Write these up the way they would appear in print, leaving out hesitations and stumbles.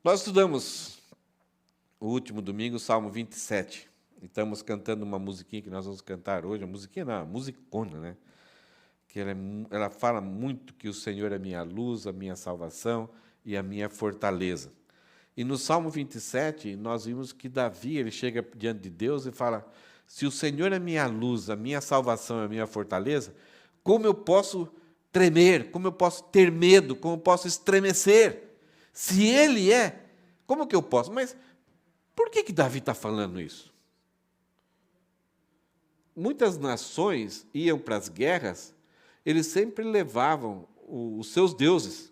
Nós estudamos o último domingo, o Salmo 27. E estamos cantando uma musiquinha que nós vamos cantar hoje. A musiquinha não, a musicona, né? Que ela fala muito que o Senhor é minha luz, a minha salvação e a minha fortaleza. E no Salmo 27, nós vimos que Davi ele chega diante de Deus e fala: se o Senhor é minha luz, a minha salvação e a minha fortaleza, como eu posso tremer, como eu posso ter medo, como eu posso estremecer? Se Ele é, como que eu posso? Mas por que Davi está falando isso? Muitas nações iam para as guerras, eles sempre levavam os seus deuses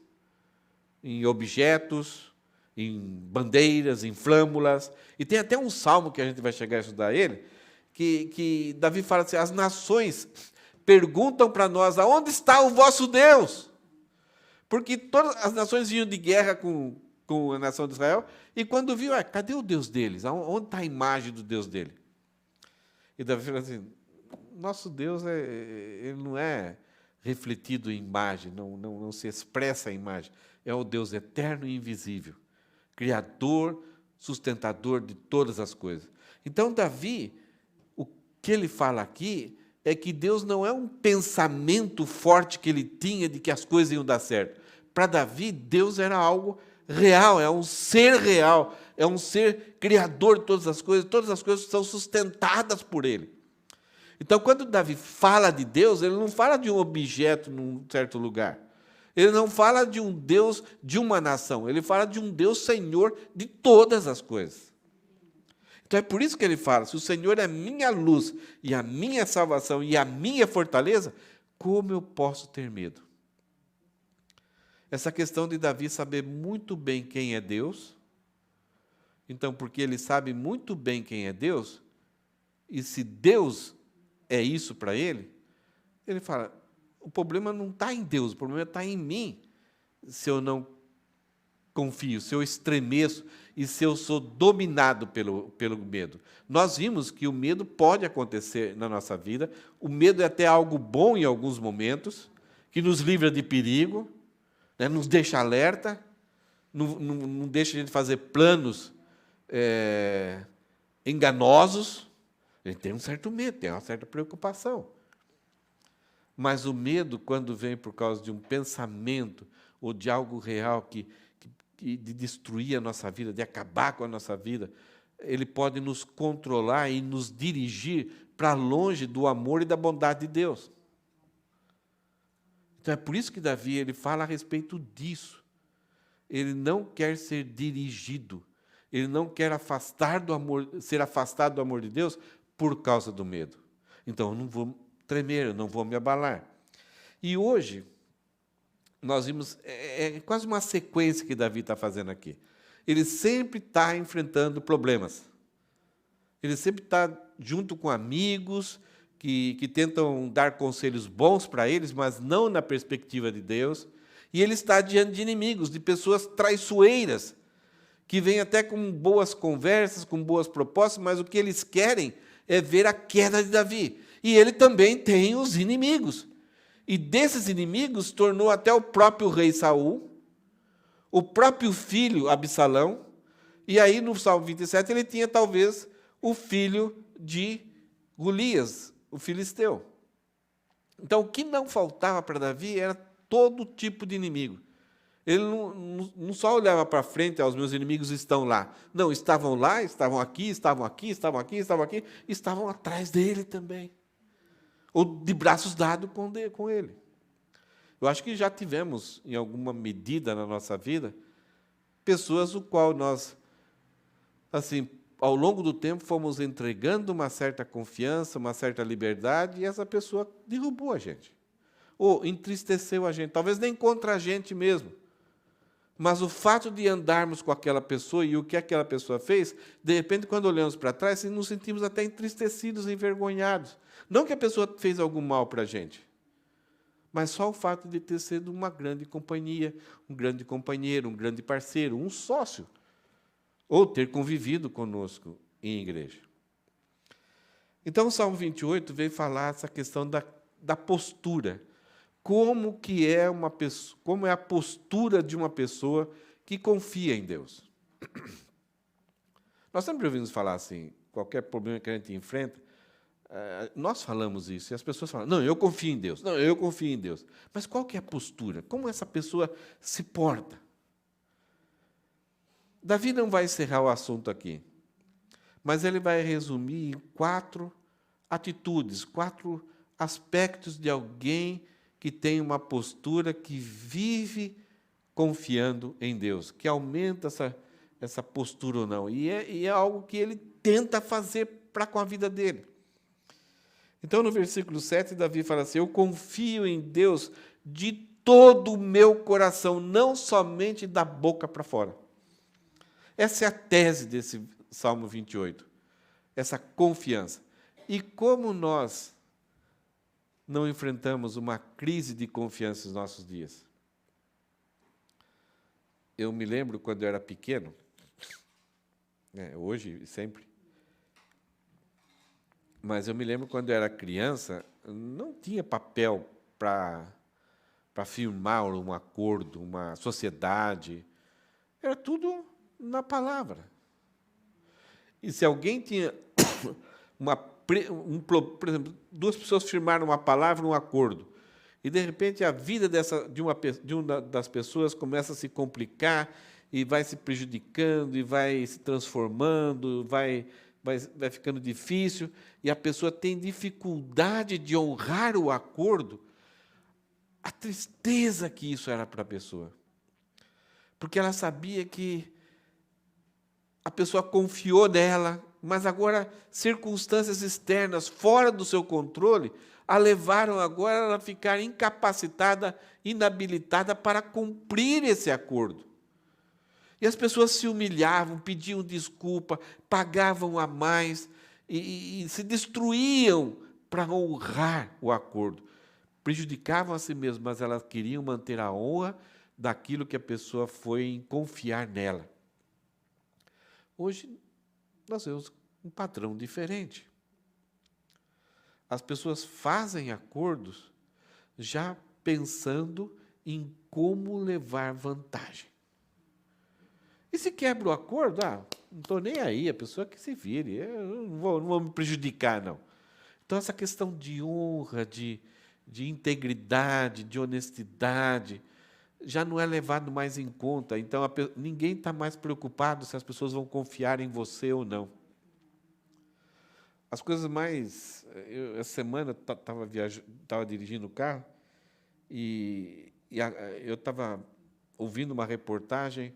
em objetos, em bandeiras, em flâmulas. E tem até um salmo que a gente vai chegar a estudar ele, que Davi fala assim: as nações perguntam para nós, aonde está o vosso Deus? Porque todas as nações vinham de guerra com a nação de Israel, e quando viu, cadê o Deus deles? Onde está a imagem do Deus dele? E Davi fala assim: nosso Deus ele não é refletido em imagem, não se expressa em imagem. É o Deus eterno e invisível, Criador, sustentador de todas as coisas. Então, Davi, o que ele fala aqui é que Deus não é um pensamento forte que ele tinha de que as coisas iam dar certo. Para Davi, Deus era algo real, é um ser criador de todas as coisas são sustentadas por ele. Então, quando Davi fala de Deus, ele não fala de um objeto num certo lugar. Ele não fala de um Deus de uma nação, ele fala de um Deus Senhor de todas as coisas. Então é por isso que ele fala: se o Senhor é minha luz e a minha salvação e a minha fortaleza, como eu posso ter medo? Essa questão de Davi saber muito bem quem é Deus, então, porque ele sabe muito bem quem é Deus, e se Deus é isso para ele, ele fala: o problema não está em Deus, o problema está em mim, se eu não confio, se eu estremeço e se eu sou dominado pelo medo. Nós vimos que o medo pode acontecer na nossa vida, o medo é até algo bom em alguns momentos, que nos livra de perigo, né, nos deixa alerta, não deixa a gente fazer planos enganosos. A gente tem um certo medo, tem uma certa preocupação. Mas o medo, quando vem por causa de um pensamento ou de algo real de destruir a nossa vida, de acabar com a nossa vida, ele pode nos controlar e nos dirigir para longe do amor e da bondade de Deus. Então é por isso que Davi ele fala a respeito disso. Ele não quer ser dirigido, ele não quer ser afastado do amor de Deus por causa do medo. Então eu não vou tremer, eu não vou me abalar. E hoje nós vimos, é quase uma sequência que Davi está fazendo aqui. Ele sempre está enfrentando problemas. Ele sempre está junto com amigos que tentam dar conselhos bons para eles, mas não na perspectiva de Deus. E ele está diante de inimigos, de pessoas traiçoeiras, que vêm até com boas conversas, com boas propostas, mas o que eles querem é ver a queda de Davi. E ele também tem os inimigos. E desses inimigos tornou até o próprio rei Saul, o próprio filho Absalão, e aí no Salmo 27 ele tinha talvez o filho de Golias, o filisteu. Então o que não faltava para Davi era todo tipo de inimigo. Ele não só olhava para frente: os meus inimigos estão lá. Não, estavam lá, estavam aqui, estavam aqui, estavam aqui, estavam aqui, estavam atrás dele também. Ou de braços dados com ele. Eu acho que já tivemos, em alguma medida na nossa vida, pessoas o qual nós, assim, ao longo do tempo, fomos entregando uma certa confiança, uma certa liberdade, e essa pessoa derrubou a gente. Ou entristeceu a gente, talvez nem contra a gente mesmo. Mas o fato de andarmos com aquela pessoa e o que aquela pessoa fez, de repente, quando olhamos para trás, nos sentimos até entristecidos, envergonhados. Não que a pessoa fez algum mal para a gente, mas só o fato de ter sido uma grande companhia, um grande companheiro, um grande parceiro, um sócio, ou ter convivido conosco em igreja. Então, o Salmo 28 vem falar essa questão da postura. Como é a postura de uma pessoa que confia em Deus. Nós sempre ouvimos falar assim, qualquer problema que a gente enfrenta, nós falamos isso, e as pessoas falam, não, eu confio em Deus, não, eu confio em Deus. Mas qual que é a postura? Como essa pessoa se porta? Davi não vai encerrar o assunto aqui, mas ele vai resumir em 4 atitudes, 4 aspectos de alguém que tem uma postura que vive confiando em Deus, que aumenta essa postura ou não. E é algo que ele tenta fazer para com a vida dele. Então, no versículo 7, Davi fala assim, eu confio em Deus de todo o meu coração, não somente da boca para fora. Essa é a tese desse Salmo 28, essa confiança. E como nós não enfrentamos uma crise de confiança nos nossos dias? Eu me lembro quando eu era pequeno, hoje e sempre, mas eu me lembro quando eu era criança, não tinha papel para firmar um acordo, uma sociedade, era tudo na palavra. E se alguém tinha por exemplo, 2 pessoas firmaram uma palavra, um acordo, e de repente a vida de uma das pessoas começa a se complicar e vai se prejudicando e vai se transformando, vai ficando difícil, e a pessoa tem dificuldade de honrar o acordo, a tristeza que isso era para a pessoa. Porque ela sabia que a pessoa confiou nela, mas agora circunstâncias externas, fora do seu controle, a levaram agora a ficar incapacitada, inabilitada para cumprir esse acordo. E as pessoas se humilhavam, pediam desculpa, pagavam a mais e se destruíam para honrar o acordo. Prejudicavam a si mesmas, mas elas queriam manter a honra daquilo que a pessoa foi em confiar nela. Hoje, nós vemos um padrão diferente. As pessoas fazem acordos já pensando em como levar vantagem. E se quebra o acordo, não estou nem aí, a pessoa que se vire, eu não vou me prejudicar, não. Então, essa questão de honra, de integridade, de honestidade, já não é levado mais em conta. Então, ninguém está mais preocupado se as pessoas vão confiar em você ou não. As coisas mais... essa semana eu estava dirigindo o carro e eu estava ouvindo uma reportagem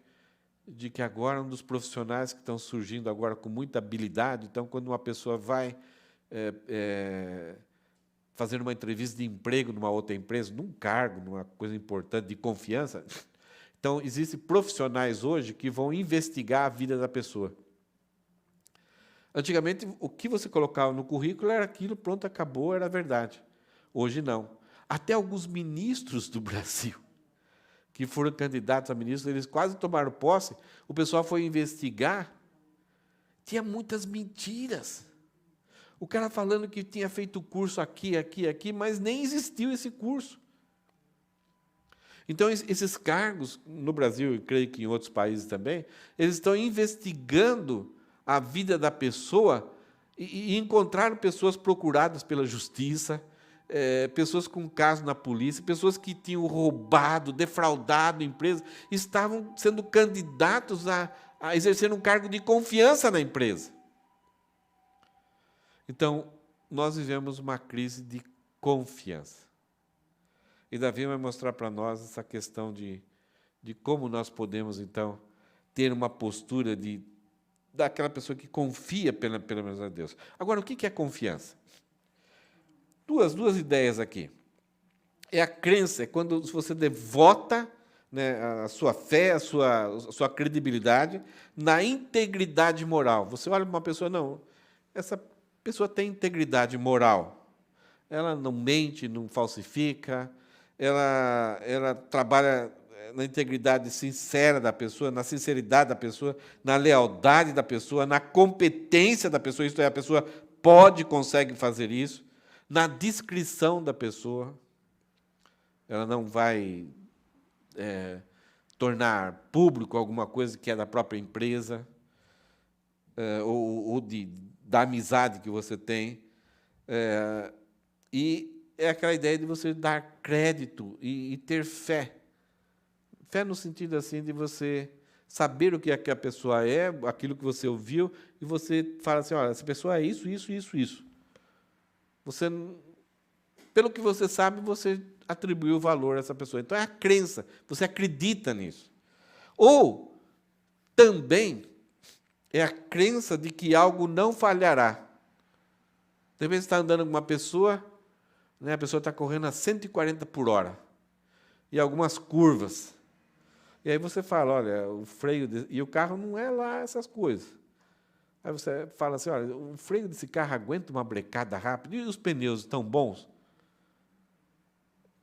de que agora um dos profissionais que estão surgindo agora com muita habilidade, então, quando uma pessoa vai fazer uma entrevista de emprego numa outra empresa, num cargo, numa coisa importante, de confiança, então, existem profissionais hoje que vão investigar a vida da pessoa. Antigamente, o que você colocava no currículo era aquilo, pronto, acabou, era verdade. Hoje, não. Até alguns ministros do Brasil, que foram candidatos a ministros, eles quase tomaram posse, o pessoal foi investigar, tinha muitas mentiras. O cara falando que tinha feito curso aqui, mas nem existiu esse curso. Então, esses cargos, no Brasil, e creio que em outros países também, eles estão investigando a vida da pessoa e encontraram pessoas procuradas pela justiça, pessoas com caso na polícia, pessoas que tinham roubado, defraudado empresas, estavam sendo candidatos a exercer um cargo de confiança na empresa. Então, nós vivemos uma crise de confiança. E Davi vai mostrar para nós essa questão de como nós podemos, então, ter uma postura daquela pessoa que confia pelo menos a Deus. Agora, o que é confiança? Duas ideias aqui. É a crença, é quando você devota, né, a sua fé, a sua credibilidade na integridade moral. Você olha para uma pessoa, não, essa pessoa tem integridade moral. Ela não mente, não falsifica, ela trabalha na integridade sincera da pessoa, na sinceridade da pessoa, na lealdade da pessoa, na competência da pessoa, isto é, a pessoa consegue fazer isso, na discrição da pessoa. Ela não vai tornar público alguma coisa que é da própria empresa, ou da amizade que você tem. E é aquela ideia de você dar crédito e ter fé. Fé no sentido assim de você saber o que a pessoa é, aquilo que você ouviu, e você fala assim, olha, essa pessoa é isso, isso, isso, isso. Você, pelo que você sabe, você atribuiu valor a essa pessoa. Então, é a crença, você acredita nisso. Ou, também, é a crença de que algo não falhará. De repente, você está andando com uma pessoa, né, a pessoa está correndo a 140 por hora, e algumas curvas. E aí você fala, olha, o freio... E o carro não é lá essas coisas. Aí você fala assim, olha, o freio desse carro aguenta uma brecada rápida, e os pneus estão bons?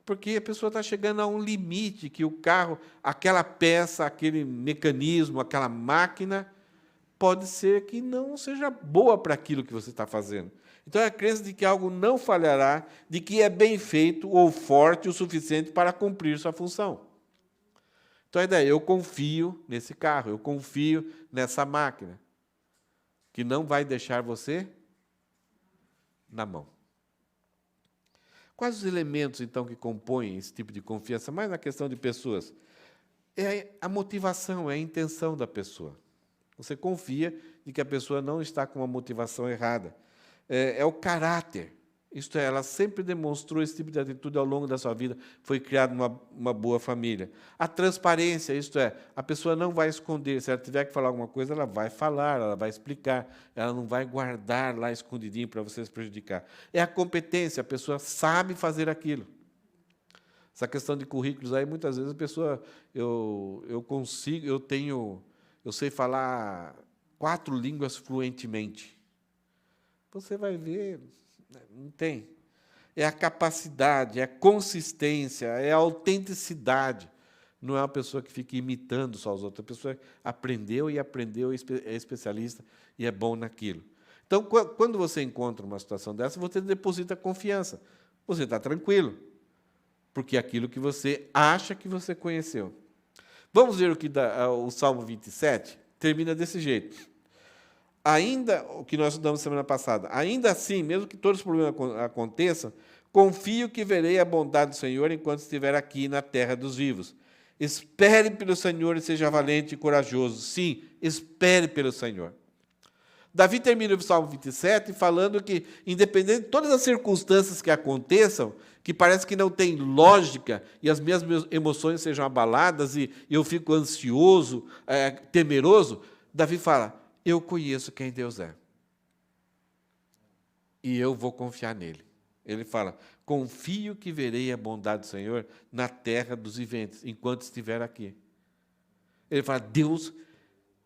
Porque a pessoa está chegando a um limite que o carro, aquela peça, aquele mecanismo, aquela máquina, pode ser que não seja boa para aquilo que você está fazendo. Então, é a crença de que algo não falhará, de que é bem feito ou forte o suficiente para cumprir sua função. Então, a ideia, eu confio nesse carro, eu confio nessa máquina, que não vai deixar você na mão. Quais os elementos, então, que compõem esse tipo de confiança? Mais na questão de pessoas. É a motivação, é a intenção da pessoa. Você confia de que a pessoa não está com uma motivação errada. É o caráter. Isto é, ela sempre demonstrou esse tipo de atitude ao longo da sua vida, foi criada uma boa família. A transparência, isto é, a pessoa não vai esconder, se ela tiver que falar alguma coisa, ela vai falar, ela vai explicar, ela não vai guardar lá escondidinho para você se prejudicar. É a competência, a pessoa sabe fazer aquilo. Essa questão de currículos aí, muitas vezes a pessoa, eu sei falar 4 línguas fluentemente. Você vai ver, não tem. É a capacidade, é a consistência, é a autenticidade. Não é uma pessoa que fica imitando só os outros. A pessoa aprendeu, é especialista e é bom naquilo. Então, quando você encontra uma situação dessa, você deposita confiança. Você está tranquilo, porque é aquilo que você acha que você conheceu. Vamos ver o Salmo 27? Termina desse jeito. Ainda, o que nós estudamos semana passada, ainda assim, mesmo que todos os problemas aconteçam, confio que verei a bondade do Senhor enquanto estiver aqui na terra dos vivos. Espere pelo Senhor e seja valente e corajoso. Sim, espere pelo Senhor. Davi termina o Salmo 27 falando que, independente de todas as circunstâncias que aconteçam, que parece que não tem lógica, e as minhas emoções sejam abaladas, e eu fico ansioso, temeroso, Davi fala, eu conheço quem Deus é. E eu vou confiar nele. Ele fala, confio que verei a bondade do Senhor na terra dos viventes, enquanto estiver aqui. Ele fala, Deus,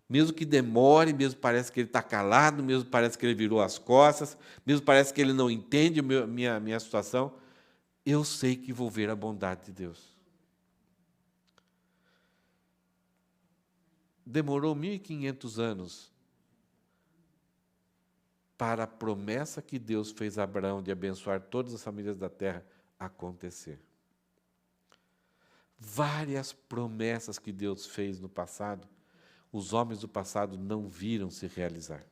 mesmo que demore, mesmo parece que ele está calado, mesmo parece que ele virou as costas, mesmo parece que ele não entende minha situação, eu sei que vou ver a bondade de Deus. Demorou 1.500 anos para a promessa que Deus fez a Abraão de abençoar todas as famílias da terra acontecer. Várias promessas que Deus fez no passado, os homens do passado não viram se realizar.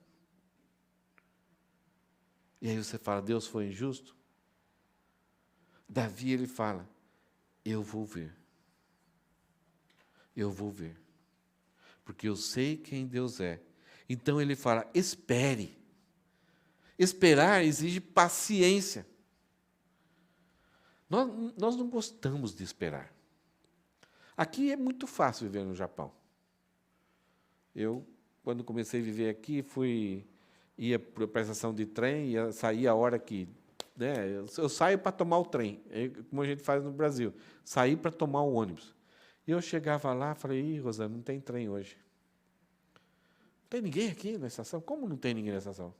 E aí você fala, Deus foi injusto? Davi, ele fala, eu vou ver. Eu vou ver. Porque eu sei quem Deus é. Então ele fala, espere. Esperar exige paciência. Nós não gostamos de esperar. Aqui é muito fácil viver no Japão. Eu, quando comecei a viver aqui, ia para a estação de trem, saía a hora que... Né, eu saio para tomar o trem, como a gente faz no Brasil. Saí para tomar o ônibus. E eu chegava lá e falei, Rosana, não tem trem hoje. Não tem ninguém aqui na estação? Como não tem ninguém na estação?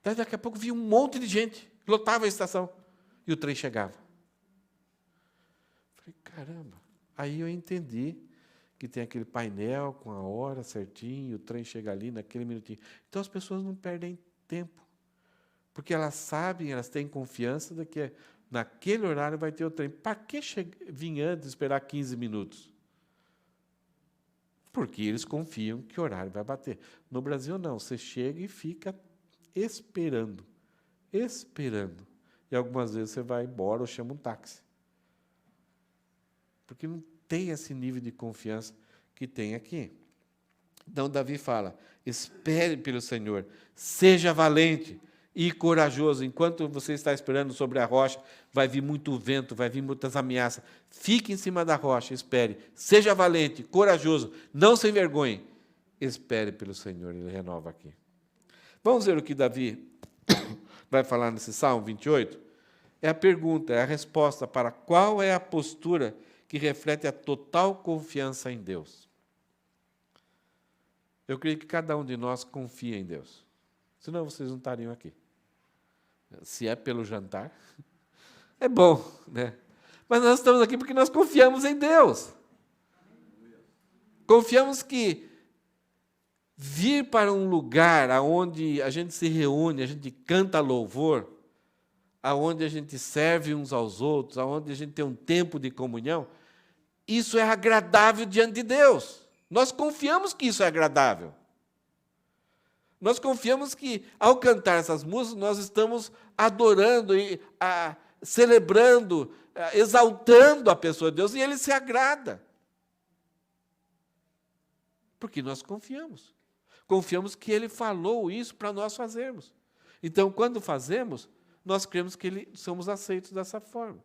Daí, daqui a pouco, vi um monte de gente, lotava a estação, e o trem chegava. Falei, caramba. Aí eu entendi que tem aquele painel com a hora certinho, o trem chega ali naquele minutinho. Então, as pessoas não perdem tempo, porque elas sabem, elas têm confiança de que naquele horário vai ter o trem. Para que vir antes e esperar 15 minutos? Porque eles confiam que o horário vai bater. No Brasil, não. Você chega e fica esperando. Esperando. E algumas vezes você vai embora ou chama um táxi. Porque não tem esse nível de confiança que tem aqui. Então, Davi fala, espere pelo Senhor, seja valente e corajoso. Enquanto você está esperando sobre a rocha, vai vir muito vento, vai vir muitas ameaças. Fique em cima da rocha, espere. Seja valente, corajoso, não se envergonhe. Espere pelo Senhor, ele renova aqui. Vamos ver o que Davi vai falar nesse Salmo 28? É a pergunta, é a resposta para qual é a postura que reflete a total confiança em Deus. Eu creio que cada um de nós confia em Deus. Senão vocês não estariam aqui. Se é pelo jantar, é bom, né? Mas nós estamos aqui porque nós confiamos em Deus. Confiamos que vir para um lugar onde a gente se reúne, a gente canta louvor, aonde a gente serve uns aos outros, aonde a gente tem um tempo de comunhão, isso é agradável diante de Deus. Nós confiamos que isso é agradável. Nós confiamos que, ao cantar essas músicas, nós estamos adorando, celebrando, exaltando a pessoa de Deus, e Ele se agrada. Porque nós confiamos. Confiamos que Ele falou isso para nós fazermos. Então, quando fazemos, nós cremos que somos aceitos dessa forma.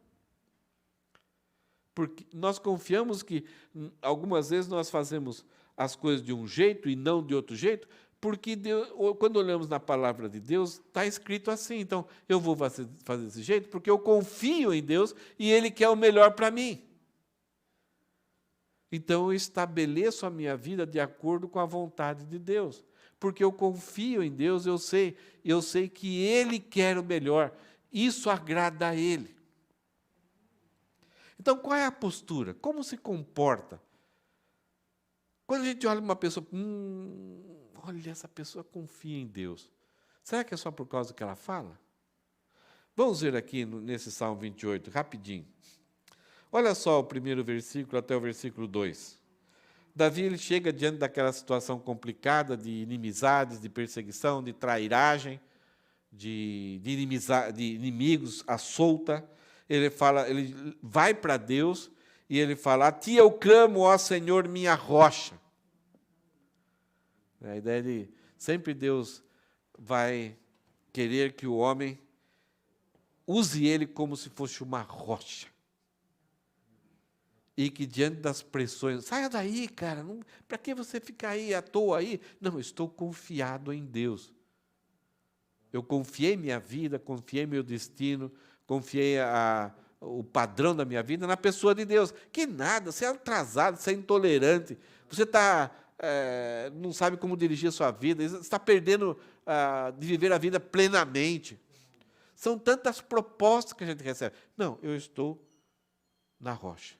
Porque nós confiamos que, algumas vezes, nós fazemos as coisas de um jeito e não de outro jeito, porque Deus, quando olhamos na palavra de Deus, está escrito assim. Então, eu vou fazer desse jeito porque eu confio em Deus e Ele quer o melhor para mim. Então, eu estabeleço a minha vida de acordo com a vontade de Deus. Porque eu confio em Deus, eu sei que Ele quer o melhor. Isso agrada a Ele. Então, qual é a postura? Como se comporta? Quando a gente olha uma pessoa, olha, essa pessoa confia em Deus. Será que é só por causa do que ela fala? Vamos ver aqui nesse Salmo 28, rapidinho. Olha só o primeiro versículo até o versículo 2. Davi ele chega diante daquela situação complicada de inimizades, de perseguição, de trairagem, de inimigos à solta. Ele vai para Deus e ele fala: a ti eu clamo, ó Senhor, minha rocha. A ideia de sempre Deus vai querer que o homem use ele como se fosse uma rocha. E que diante das pressões, saia daí, cara, para que você ficar aí à toa aí? Não, eu estou confiado em Deus. Eu confiei minha vida, confiei meu destino, confiei o padrão da minha vida na pessoa de Deus. Que nada, você é atrasado, você é intolerante, você não sabe como dirigir a sua vida, você está perdendo de viver a vida plenamente. São tantas propostas que a gente recebe. Não, eu estou na rocha.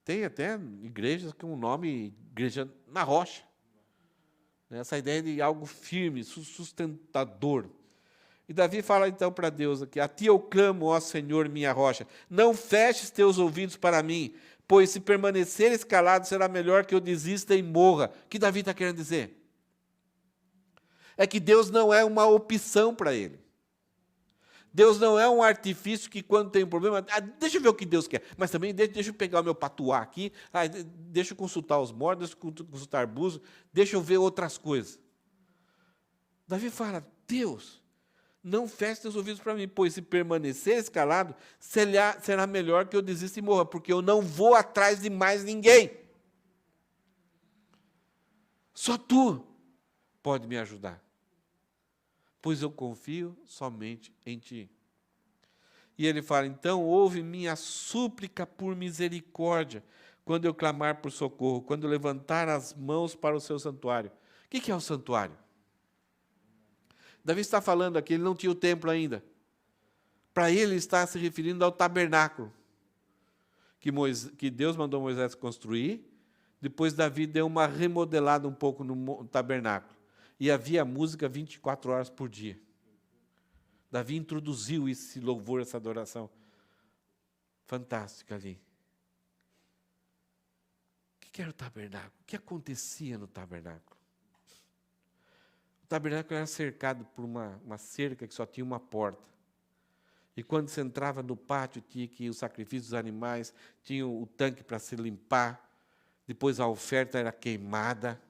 Tem até igrejas com o nome Igreja na Rocha. Essa ideia de algo firme, sustentador. E Davi fala então para Deus aqui: a ti eu clamo, ó Senhor, minha rocha, não feches teus ouvidos para mim, pois se permaneceres calado, será melhor que eu desista e morra. O que Davi está querendo dizer? É que Deus não é uma opção para ele. Deus não é um artifício que, quando tem um problema, deixa eu ver o que Deus quer, mas também deixa eu pegar o meu patuá aqui, deixa eu consultar os mortos, deixa eu consultar búzios, deixa eu ver outras coisas. Davi fala: Deus, não feche teus ouvidos para mim, pois se permaneceres calado, será melhor que eu desista e morra, porque eu não vou atrás de mais ninguém. Só tu pode me ajudar, pois eu confio somente em ti. E ele fala: então ouve minha súplica por misericórdia, quando eu clamar por socorro, quando eu levantar as mãos para o seu santuário. O que é o santuário? Davi está falando aqui, ele não tinha o templo ainda. Para ele está se referindo ao tabernáculo, que Deus mandou Moisés construir. Depois Davi deu uma remodelada um pouco no tabernáculo. E havia música 24 horas por dia. Davi introduziu esse louvor, essa adoração fantástica ali. que era o tabernáculo? O que acontecia no tabernáculo? O tabernáculo era cercado por uma cerca que só tinha uma porta. E quando você entrava no pátio, tinha que o sacrifício dos animais, tinha o tanque para se limpar, depois a oferta era queimada,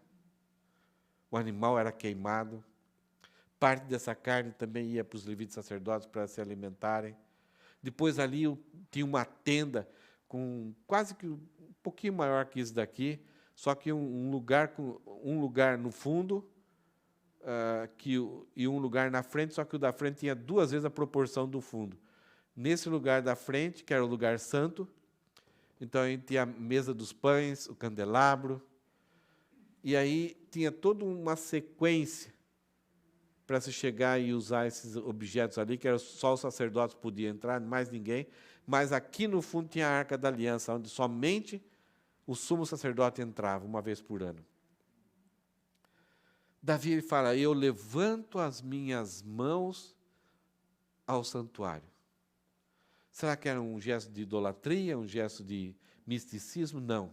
o animal era queimado. Parte dessa carne também ia para os levitas sacerdotes para se alimentarem. Depois ali tinha uma tenda com quase que um pouquinho maior que isso daqui, só que um lugar no fundo e um lugar na frente, só que o da frente tinha 2 vezes a proporção do fundo. Nesse lugar da frente, que era o lugar santo, então aí tinha a mesa dos pães, o candelabro, e aí tinha toda uma sequência para se chegar e usar esses objetos ali, que era só os sacerdotes podiam entrar, mais ninguém, mas aqui no fundo tinha a Arca da Aliança, onde somente o sumo sacerdote entrava uma vez por ano. Davi ele fala, eu levanto as minhas mãos ao santuário. Será que era um gesto de idolatria, um gesto de misticismo? Não.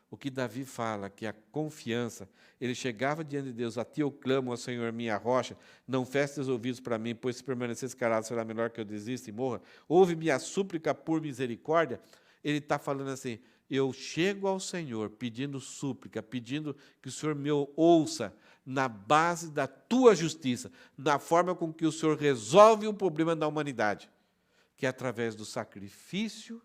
O que Davi fala, que a confiança, ele chegava diante de Deus, a ti eu clamo, ó Senhor, minha rocha, não feche os ouvidos para mim, pois se permaneceres calado será melhor que eu desista e morra. Ouve minha súplica por misericórdia. Ele está falando assim, eu chego ao Senhor pedindo súplica, pedindo que o Senhor me ouça na base da tua justiça, na forma com que o Senhor resolve o problema da humanidade, que é através do sacrifício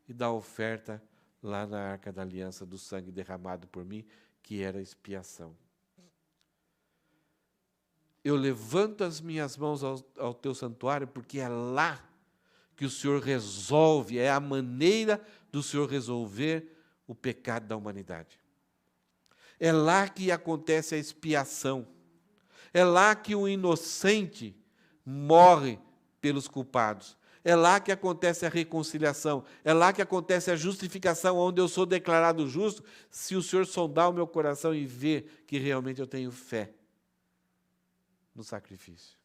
e da oferta lá na Arca da Aliança, do sangue derramado por mim, que era expiação. Eu levanto as minhas mãos ao teu santuário, porque é lá que o Senhor resolve, é a maneira do Senhor resolver o pecado da humanidade. É lá que acontece a expiação. É lá que o inocente morre pelos culpados. É lá que acontece a reconciliação. É lá que acontece a justificação, onde eu sou declarado justo, se o Senhor sondar o meu coração e ver que realmente eu tenho fé no sacrifício.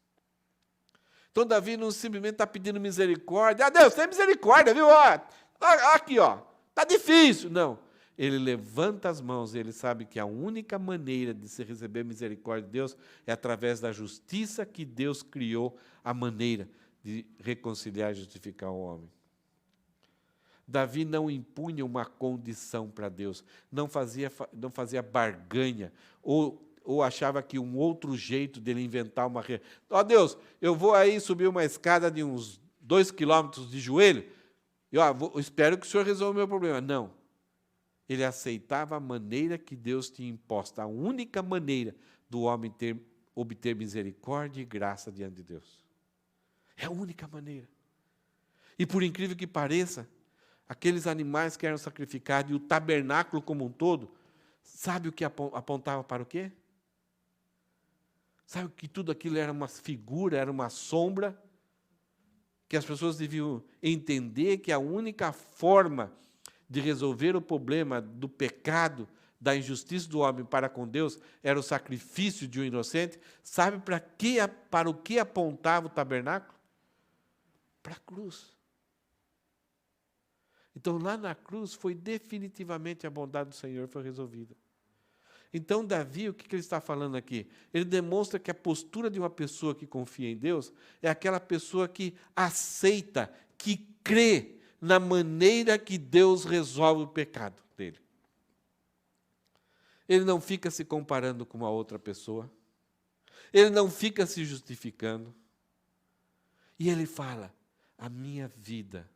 Então, Davi não simplesmente está pedindo misericórdia. Ah, Deus, tem misericórdia, viu? Aqui, ó. Está difícil. Não. Ele levanta as mãos e ele sabe que a única maneira de se receber misericórdia de Deus é através da justiça que Deus criou, a maneira de reconciliar e justificar o homem. Davi não impunha uma condição para Deus, não fazia barganha, ou achava que um outro jeito dele inventar uma... Ó Deus, eu vou aí subir uma escada de uns 2 quilômetros de joelho, e espero que o Senhor resolva o meu problema. Não. Ele aceitava a maneira que Deus tinha imposta, a única maneira do homem obter misericórdia e graça diante de Deus. É a única maneira. E por incrível que pareça, aqueles animais que eram sacrificados e o tabernáculo como um todo, sabe o que apontava para o quê? Sabe que tudo aquilo era uma figura, era uma sombra, que as pessoas deviam entender que a única forma de resolver o problema do pecado, da injustiça do homem para com Deus, era o sacrifício de um inocente. Sabe para o que apontava o tabernáculo? Para a cruz. Então, lá na cruz, foi definitivamente a bondade do Senhor foi resolvida. Então, Davi, o que ele está falando aqui? Ele demonstra que a postura de uma pessoa que confia em Deus é aquela pessoa que aceita, que crê na maneira que Deus resolve o pecado dele. Ele não fica se comparando com uma outra pessoa. Ele não fica se justificando. E ele fala, a minha vida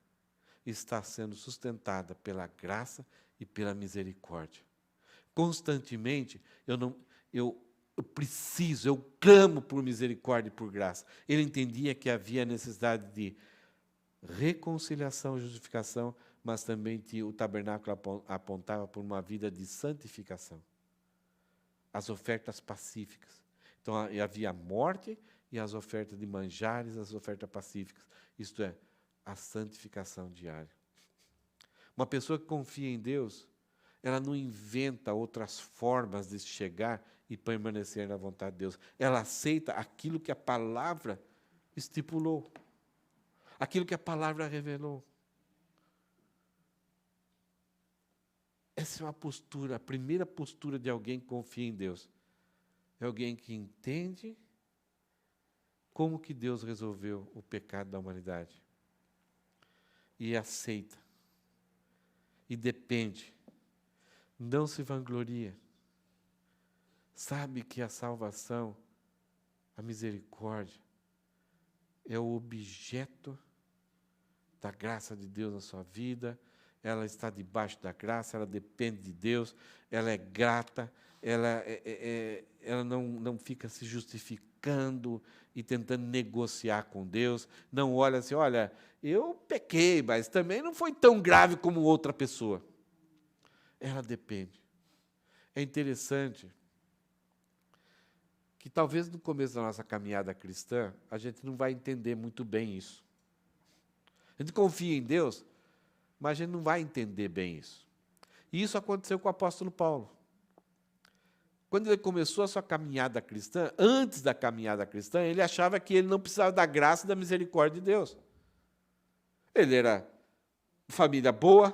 está sendo sustentada pela graça e pela misericórdia. Constantemente, eu preciso, eu clamo por misericórdia e por graça. Ele entendia que havia necessidade de reconciliação e justificação, mas também que o tabernáculo apontava por uma vida de santificação. As ofertas pacíficas. Então, havia a morte e as ofertas de manjares, as ofertas pacíficas. Isto é, a santificação diária. Uma pessoa que confia em Deus, ela não inventa outras formas de chegar e permanecer na vontade de Deus. Ela aceita aquilo que a palavra estipulou. Aquilo que a palavra revelou. Essa é uma postura, a primeira postura de alguém que confia em Deus. É alguém que entende como que Deus resolveu o pecado da humanidade. E aceita. E depende. Não se vangloria. Sabe que a salvação, a misericórdia, é o objeto da graça de Deus na sua vida. Ela está debaixo da graça, ela depende de Deus, ela é grata, ela não fica se justificando e tentando negociar com Deus. Não olha assim, olha, eu pequei, mas também não foi tão grave como outra pessoa. Ela depende. É interessante que talvez no começo da nossa caminhada cristã, a gente não vai entender muito bem isso. A gente confia em Deus, mas a gente não vai entender bem isso. E isso aconteceu com o apóstolo Paulo. Quando ele começou a sua caminhada cristã, antes da caminhada cristã, ele achava que ele não precisava da graça e da misericórdia de Deus. Ele era família boa,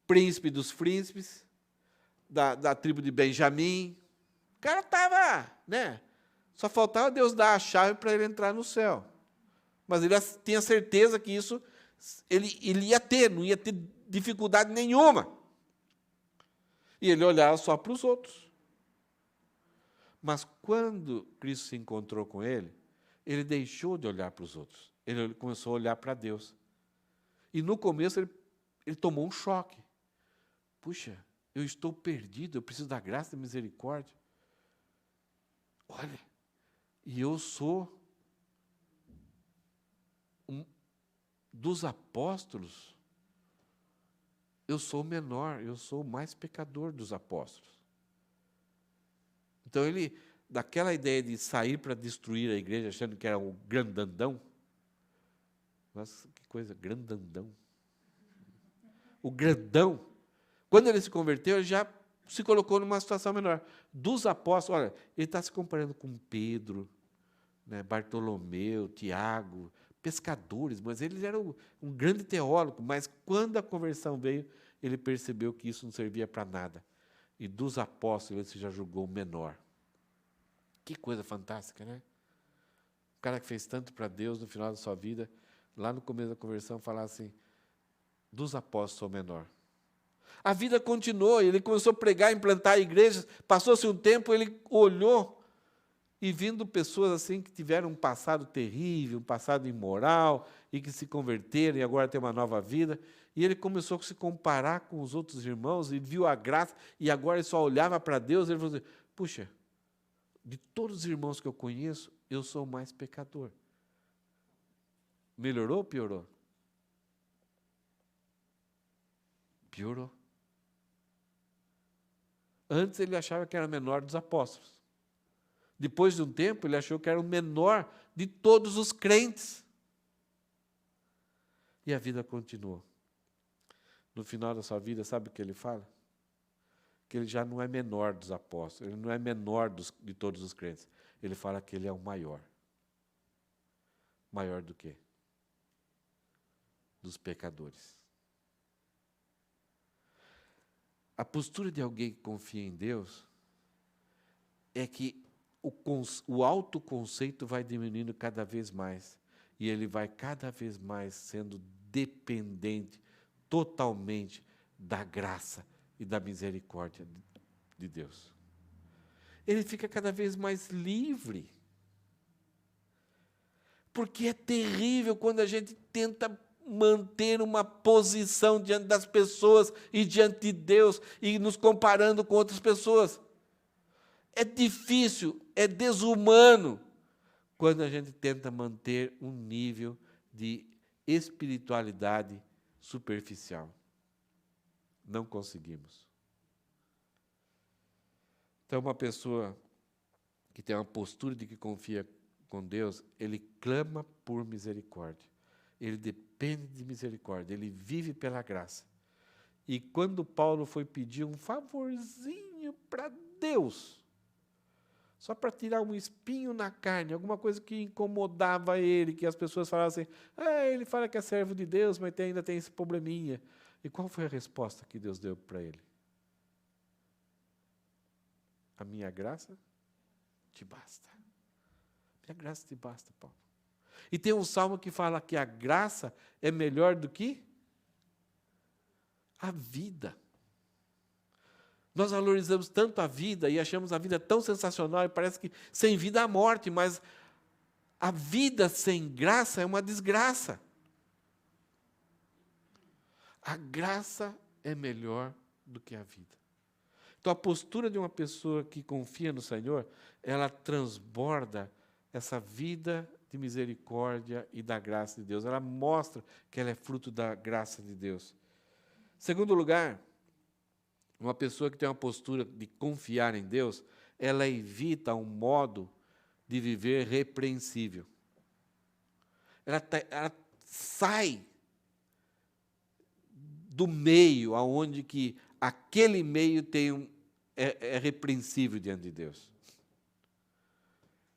príncipe dos príncipes, da tribo de Benjamim. O cara estava, né? Só faltava Deus dar a chave para ele entrar no céu. Mas ele tinha certeza que isso ele ia ter, não ia ter dificuldade nenhuma. E ele olhava só para os outros. Mas quando Cristo se encontrou com ele deixou de olhar para os outros. Ele começou a olhar para Deus. E no começo ele tomou um choque. Puxa, eu estou perdido, eu preciso da graça e da misericórdia. Olha, e eu sou dos apóstolos, eu sou o menor, eu sou o mais pecador dos apóstolos. Então ele, daquela ideia de sair para destruir a igreja, achando que era um grandandão, nossa, que coisa, grandandão. O grandão, quando ele se converteu, ele já se colocou numa situação menor. Dos apóstolos, olha, ele está se comparando com Pedro, né, Bartolomeu, Tiago, pescadores, mas eles eram um grande teólogo, mas quando a conversão veio, ele percebeu que isso não servia para nada. E dos apóstolos, ele se já julgou o menor. Que coisa fantástica, né? O cara que fez tanto para Deus no final da sua vida, lá no começo da conversão, falar assim, dos apóstolos sou o menor. A vida continuou, ele começou a pregar, implantar igrejas, passou-se um tempo, ele olhou, e vindo pessoas assim que tiveram um passado terrível, um passado imoral, e que se converteram e agora têm uma nova vida, e ele começou a se comparar com os outros irmãos, e viu a graça, e agora ele só olhava para Deus, e ele falou assim, puxa, de todos os irmãos que eu conheço, eu sou o mais pecador. Melhorou ou piorou? Piorou. Antes ele achava que era o menor dos apóstolos. Depois de um tempo, ele achou que era o menor de todos os crentes. E a vida continuou. No final da sua vida, sabe o que ele fala? Que ele já não é menor dos apóstolos, ele não é menor de todos os crentes. Ele fala que ele é o maior. Maior do quê? Dos pecadores. A postura de alguém que confia em Deus é que o autoconceito vai diminuindo cada vez mais. E ele vai cada vez mais sendo dependente totalmente da graça e da misericórdia de Deus. Ele fica cada vez mais livre. Porque é terrível quando a gente tenta manter uma posição diante das pessoas e diante de Deus e nos comparando com outras pessoas. É difícil, é desumano quando a gente tenta manter um nível de espiritualidade superficial. Não conseguimos. Então, uma pessoa que tem uma postura de que confia com Deus, ele clama por misericórdia. Ele depende de misericórdia, ele vive pela graça. E quando Paulo foi pedir um favorzinho para Deus, só para tirar um espinho na carne, alguma coisa que incomodava ele, que as pessoas falavam assim, ele fala que é servo de Deus, mas ainda tem esse probleminha. E qual foi a resposta que Deus deu para ele? A minha graça te basta. Minha graça te basta, Paulo. E tem um salmo que fala que a graça é melhor do que a vida. Nós valorizamos tanto a vida e achamos a vida tão sensacional e parece que sem vida há morte, mas a vida sem graça é uma desgraça. A graça é melhor do que a vida. Então, a postura de uma pessoa que confia no Senhor, ela transborda essa vida de misericórdia e da graça de Deus. Ela mostra que ela é fruto da graça de Deus. Segundo lugar, uma pessoa que tem uma postura de confiar em Deus, ela evita um modo de viver repreensível. Ela sai do meio aonde que aquele meio é repreensível diante de Deus.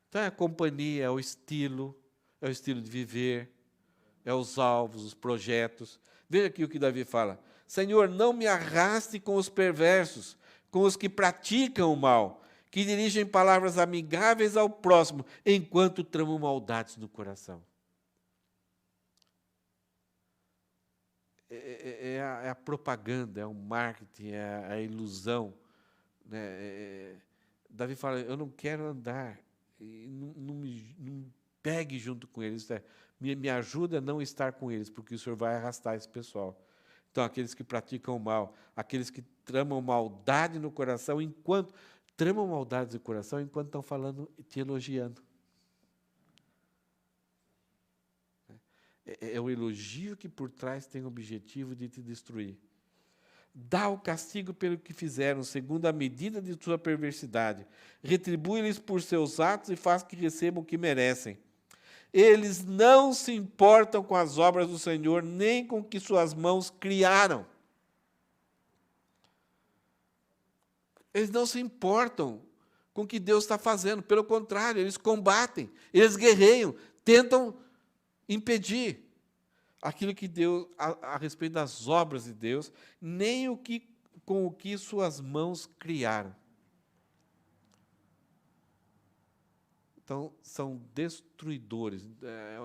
Então é a companhia, é o estilo de viver, é os alvos, os projetos. Veja aqui o que Davi fala: Senhor, não me arraste com os perversos, com os que praticam o mal, que dirigem palavras amigáveis ao próximo, enquanto tramam maldades no coração. É a propaganda, é o marketing, é a ilusão. Né? Davi fala, eu não quero andar, não me pegue junto com eles, me ajuda a não estar com eles, porque o Senhor vai arrastar esse pessoal. Então, aqueles que praticam o mal, aqueles que tramam maldade no coração, tramam maldade no coração enquanto estão falando, te elogiando. É o elogio que por trás tem o objetivo de te destruir. Dá o castigo pelo que fizeram, segundo a medida de sua perversidade. Retribui-lhes por seus atos e faz que recebam o que merecem. Eles não se importam com as obras do Senhor, nem com o que suas mãos criaram. Eles não se importam com o que Deus está fazendo. Pelo contrário, eles combatem, eles guerreiam, tentam impedir aquilo que Deus, a respeito das obras de Deus, nem com o que suas mãos criaram. Então, são destruidores.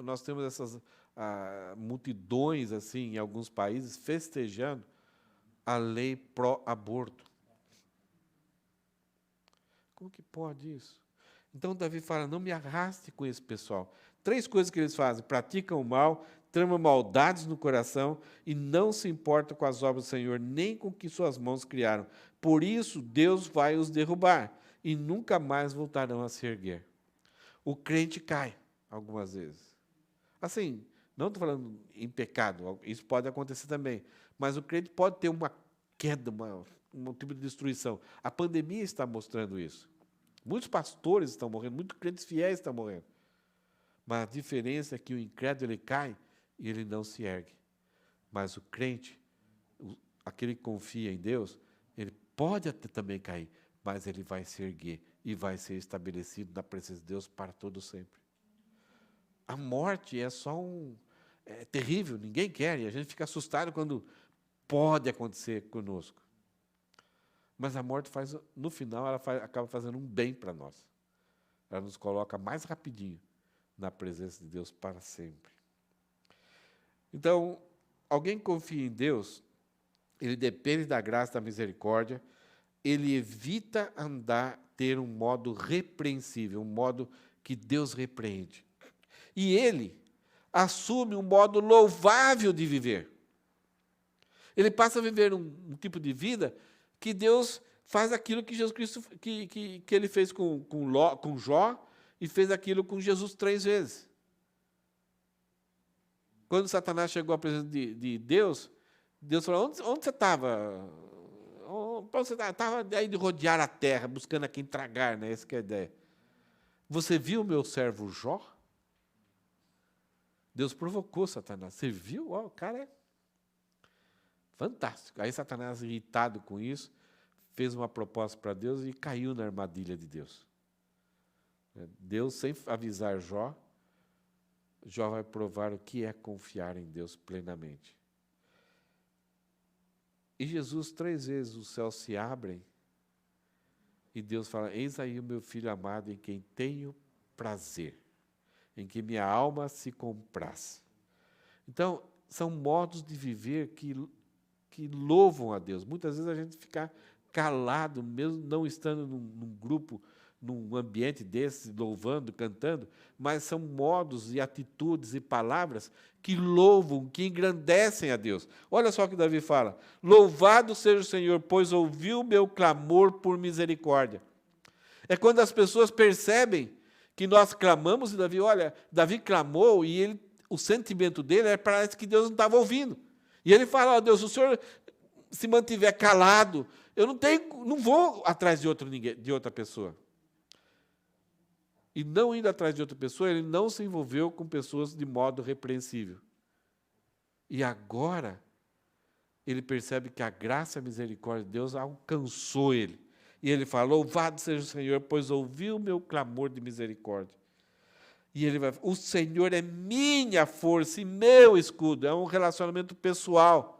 Nós temos essas multidões, assim, em alguns países, festejando a lei pró-aborto. Como que pode isso? Então, Davi fala, não me arraste com esse pessoal. 3 coisas que eles fazem: praticam o mal, tramam maldades no coração e não se importam com as obras do Senhor, nem com o que suas mãos criaram. Por isso, Deus vai os derrubar e nunca mais voltarão a se erguer. O crente cai, algumas vezes. Assim, não estou falando em pecado, isso pode acontecer também, mas o crente pode ter uma queda, um tipo de destruição. A pandemia está mostrando isso. Muitos pastores estão morrendo, muitos crentes fiéis estão morrendo. Mas a diferença é que o incrédulo ele cai e ele não se ergue. Mas o crente, aquele que confia em Deus, ele pode até também cair, mas ele vai se erguer e vai ser estabelecido na presença de Deus para todo sempre. A morte é só é terrível, ninguém quer, e a gente fica assustado quando pode acontecer conosco. Mas a morte no final, ela acaba fazendo um bem para nós. Ela nos coloca mais rapidinho na presença de Deus para sempre. Então, alguém que confia em Deus, ele depende da graça e da misericórdia, ele evita ter um modo repreensível, um modo que Deus repreende. E ele assume um modo louvável de viver. Ele passa a viver um tipo de vida que Deus faz aquilo que Jesus Cristo, que ele fez com Jó, e fez aquilo com Jesus 3 vezes. Quando Satanás chegou à presença de Deus, Deus falou, onde você estava? Você estava aí de rodear a terra, buscando a quem tragar, né? Essa que é a ideia. Você viu o meu servo Jó? Deus provocou Satanás. Você viu? O cara é fantástico. Aí Satanás, irritado com isso, fez uma proposta para Deus e caiu na armadilha de Deus. Deus, sem avisar Jó vai provar o que é confiar em Deus plenamente. E Jesus, 3 vezes os céus se abrem E Deus fala: eis aí o meu filho amado em quem tenho prazer, em que minha alma se compraz. Então, são modos de viver que louvam a Deus. Muitas vezes a gente fica calado, mesmo não estando num grupo, num ambiente desse, louvando, cantando, mas são modos e atitudes e palavras que louvam, que engrandecem a Deus. Olha só o que Davi fala: louvado seja o Senhor, pois ouviu o meu clamor por misericórdia. É quando as pessoas percebem que nós clamamos, e Davi clamou, e o sentimento dele parece que Deus não estava ouvindo. E ele fala: Deus, se o Senhor se mantiver calado, eu não vou atrás de outra pessoa. E não indo atrás de outra pessoa, ele não se envolveu com pessoas de modo repreensível. E agora, ele percebe que a graça e a misericórdia de Deus alcançou ele. E ele fala: louvado seja o Senhor, pois ouviu o meu clamor de misericórdia. E ele vai: o Senhor é minha força e meu escudo. É um relacionamento pessoal.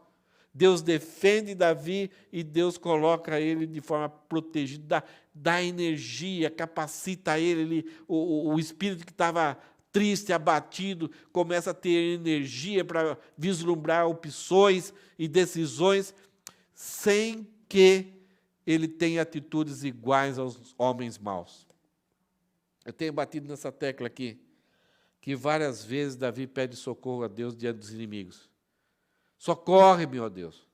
Deus defende Davi e Deus coloca ele de forma protegida, dá energia, capacita ele. O espírito que estava triste, abatido, começa a ter energia para vislumbrar opções e decisões, sem que ele tenha atitudes iguais aos homens maus. Eu tenho batido nessa tecla aqui, que várias vezes Davi pede socorro a Deus diante dos inimigos. Socorre-me, ó Deus.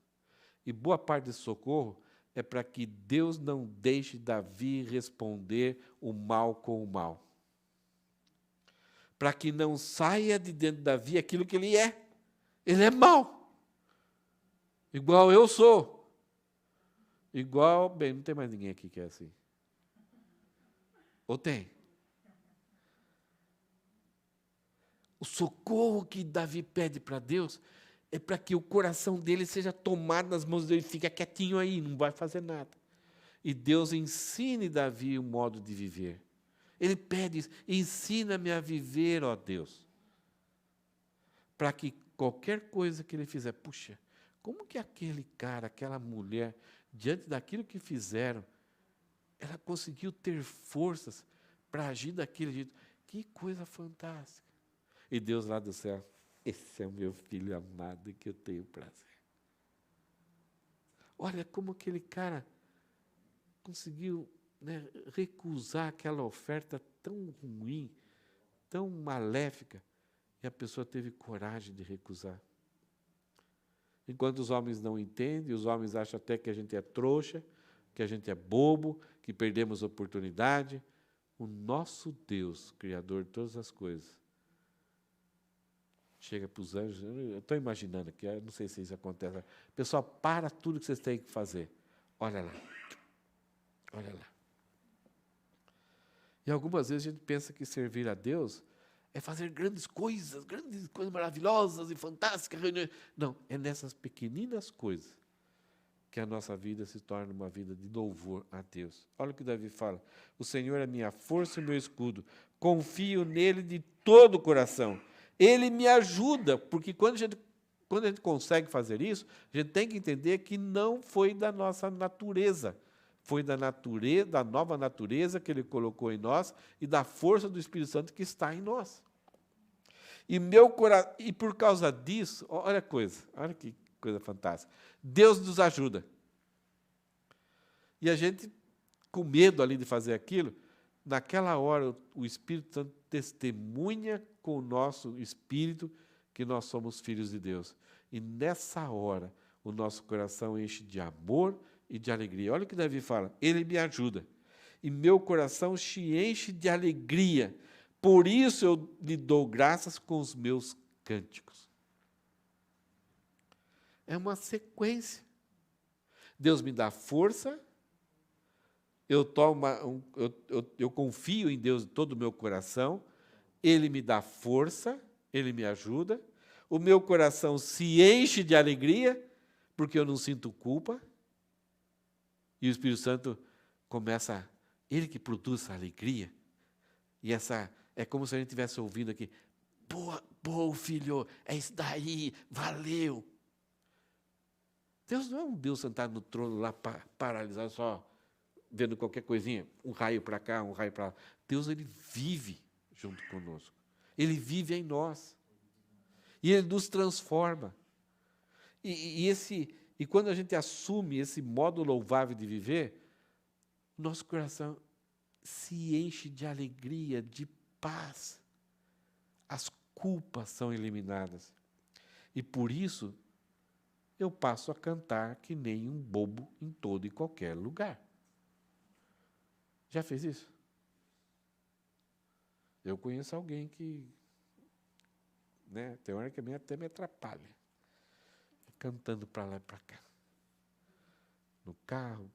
E boa parte desse socorro é para que Deus não deixe Davi responder o mal com o mal. Para que não saia de dentro de Davi aquilo que ele é. Ele é mau. Igual eu sou. Bem, não tem mais ninguém aqui que é assim. Ou tem? O socorro que Davi pede para Deus é para que o coração dele seja tomado nas mãos dele, fica quietinho aí, não vai fazer nada. E Deus ensine Davi o modo de viver. Ele pede isso: ensina-me a viver, ó Deus. Para que qualquer coisa que ele fizer, puxa, como que aquele cara, aquela mulher, diante daquilo que fizeram, ela conseguiu ter forças para agir daquele jeito? Que coisa fantástica. E Deus lá do céu: esse é o meu filho amado em que eu tenho prazer. Olha como aquele cara conseguiu, recusar aquela oferta tão ruim, tão maléfica, e a pessoa teve coragem de recusar. Enquanto os homens não entendem, os homens acham até que a gente é trouxa, que a gente é bobo, que perdemos a oportunidade. O nosso Deus, Criador de todas as coisas, chega para os anjos, eu estou imaginando aqui, eu não sei se isso acontece. Pessoal, para tudo que vocês têm que fazer. Olha lá. Olha lá. E algumas vezes a gente pensa que servir a Deus é fazer grandes coisas maravilhosas e fantásticas. Não, é nessas pequeninas coisas que a nossa vida se torna uma vida de louvor a Deus. Olha o que Davi fala: o Senhor é minha força e meu escudo, confio nele de todo o coração. Ele me ajuda, porque quando a gente consegue fazer isso, a gente tem que entender que não foi da nossa natureza, foi da nova natureza que Ele colocou em nós e da força do Espírito Santo que está em nós. E por causa disso, olha que coisa fantástica. Deus nos ajuda. E a gente, com medo ali de fazer aquilo, naquela hora o Espírito Santo testemunha com o nosso espírito que nós somos filhos de Deus. E nessa hora o nosso coração enche de amor e de alegria. Olha o que Davi fala: ele me ajuda, e meu coração se enche de alegria, por isso eu lhe dou graças com os meus cânticos. É uma sequência. Deus me dá força, eu confio em Deus de todo o meu coração, Ele me dá força, Ele me ajuda, o meu coração se enche de alegria, porque eu não sinto culpa, e o Espírito Santo começa, Ele que produz essa alegria, e é como se a gente estivesse ouvindo aqui: boa, filho, é isso daí, valeu. Deus não é um Deus sentado no trono lá paralisado, só vendo qualquer coisinha, um raio para cá, um raio para lá. Deus, Ele vive junto conosco. Ele vive em nós. E Ele nos transforma. E quando a gente assume esse modo louvável de viver, nosso coração se enche de alegria, de paz. As culpas são eliminadas. E por isso, eu passo a cantar que nem um bobo em todo e qualquer lugar. Já fez isso? Eu conheço alguém que, tem hora que até me atrapalha. Cantando para lá e para cá. No carro.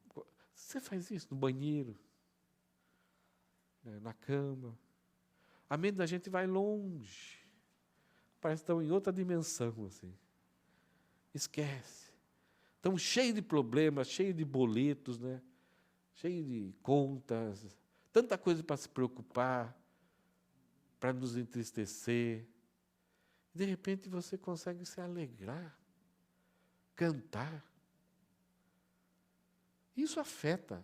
Você faz isso no banheiro, na cama. A mente da gente vai longe. Parece que estão em outra dimensão, assim. Esquece. Estão cheios de problemas, cheios de boletos, cheios de contas, tanta coisa para se preocupar, para nos entristecer. De repente você consegue se alegrar, cantar. Isso afeta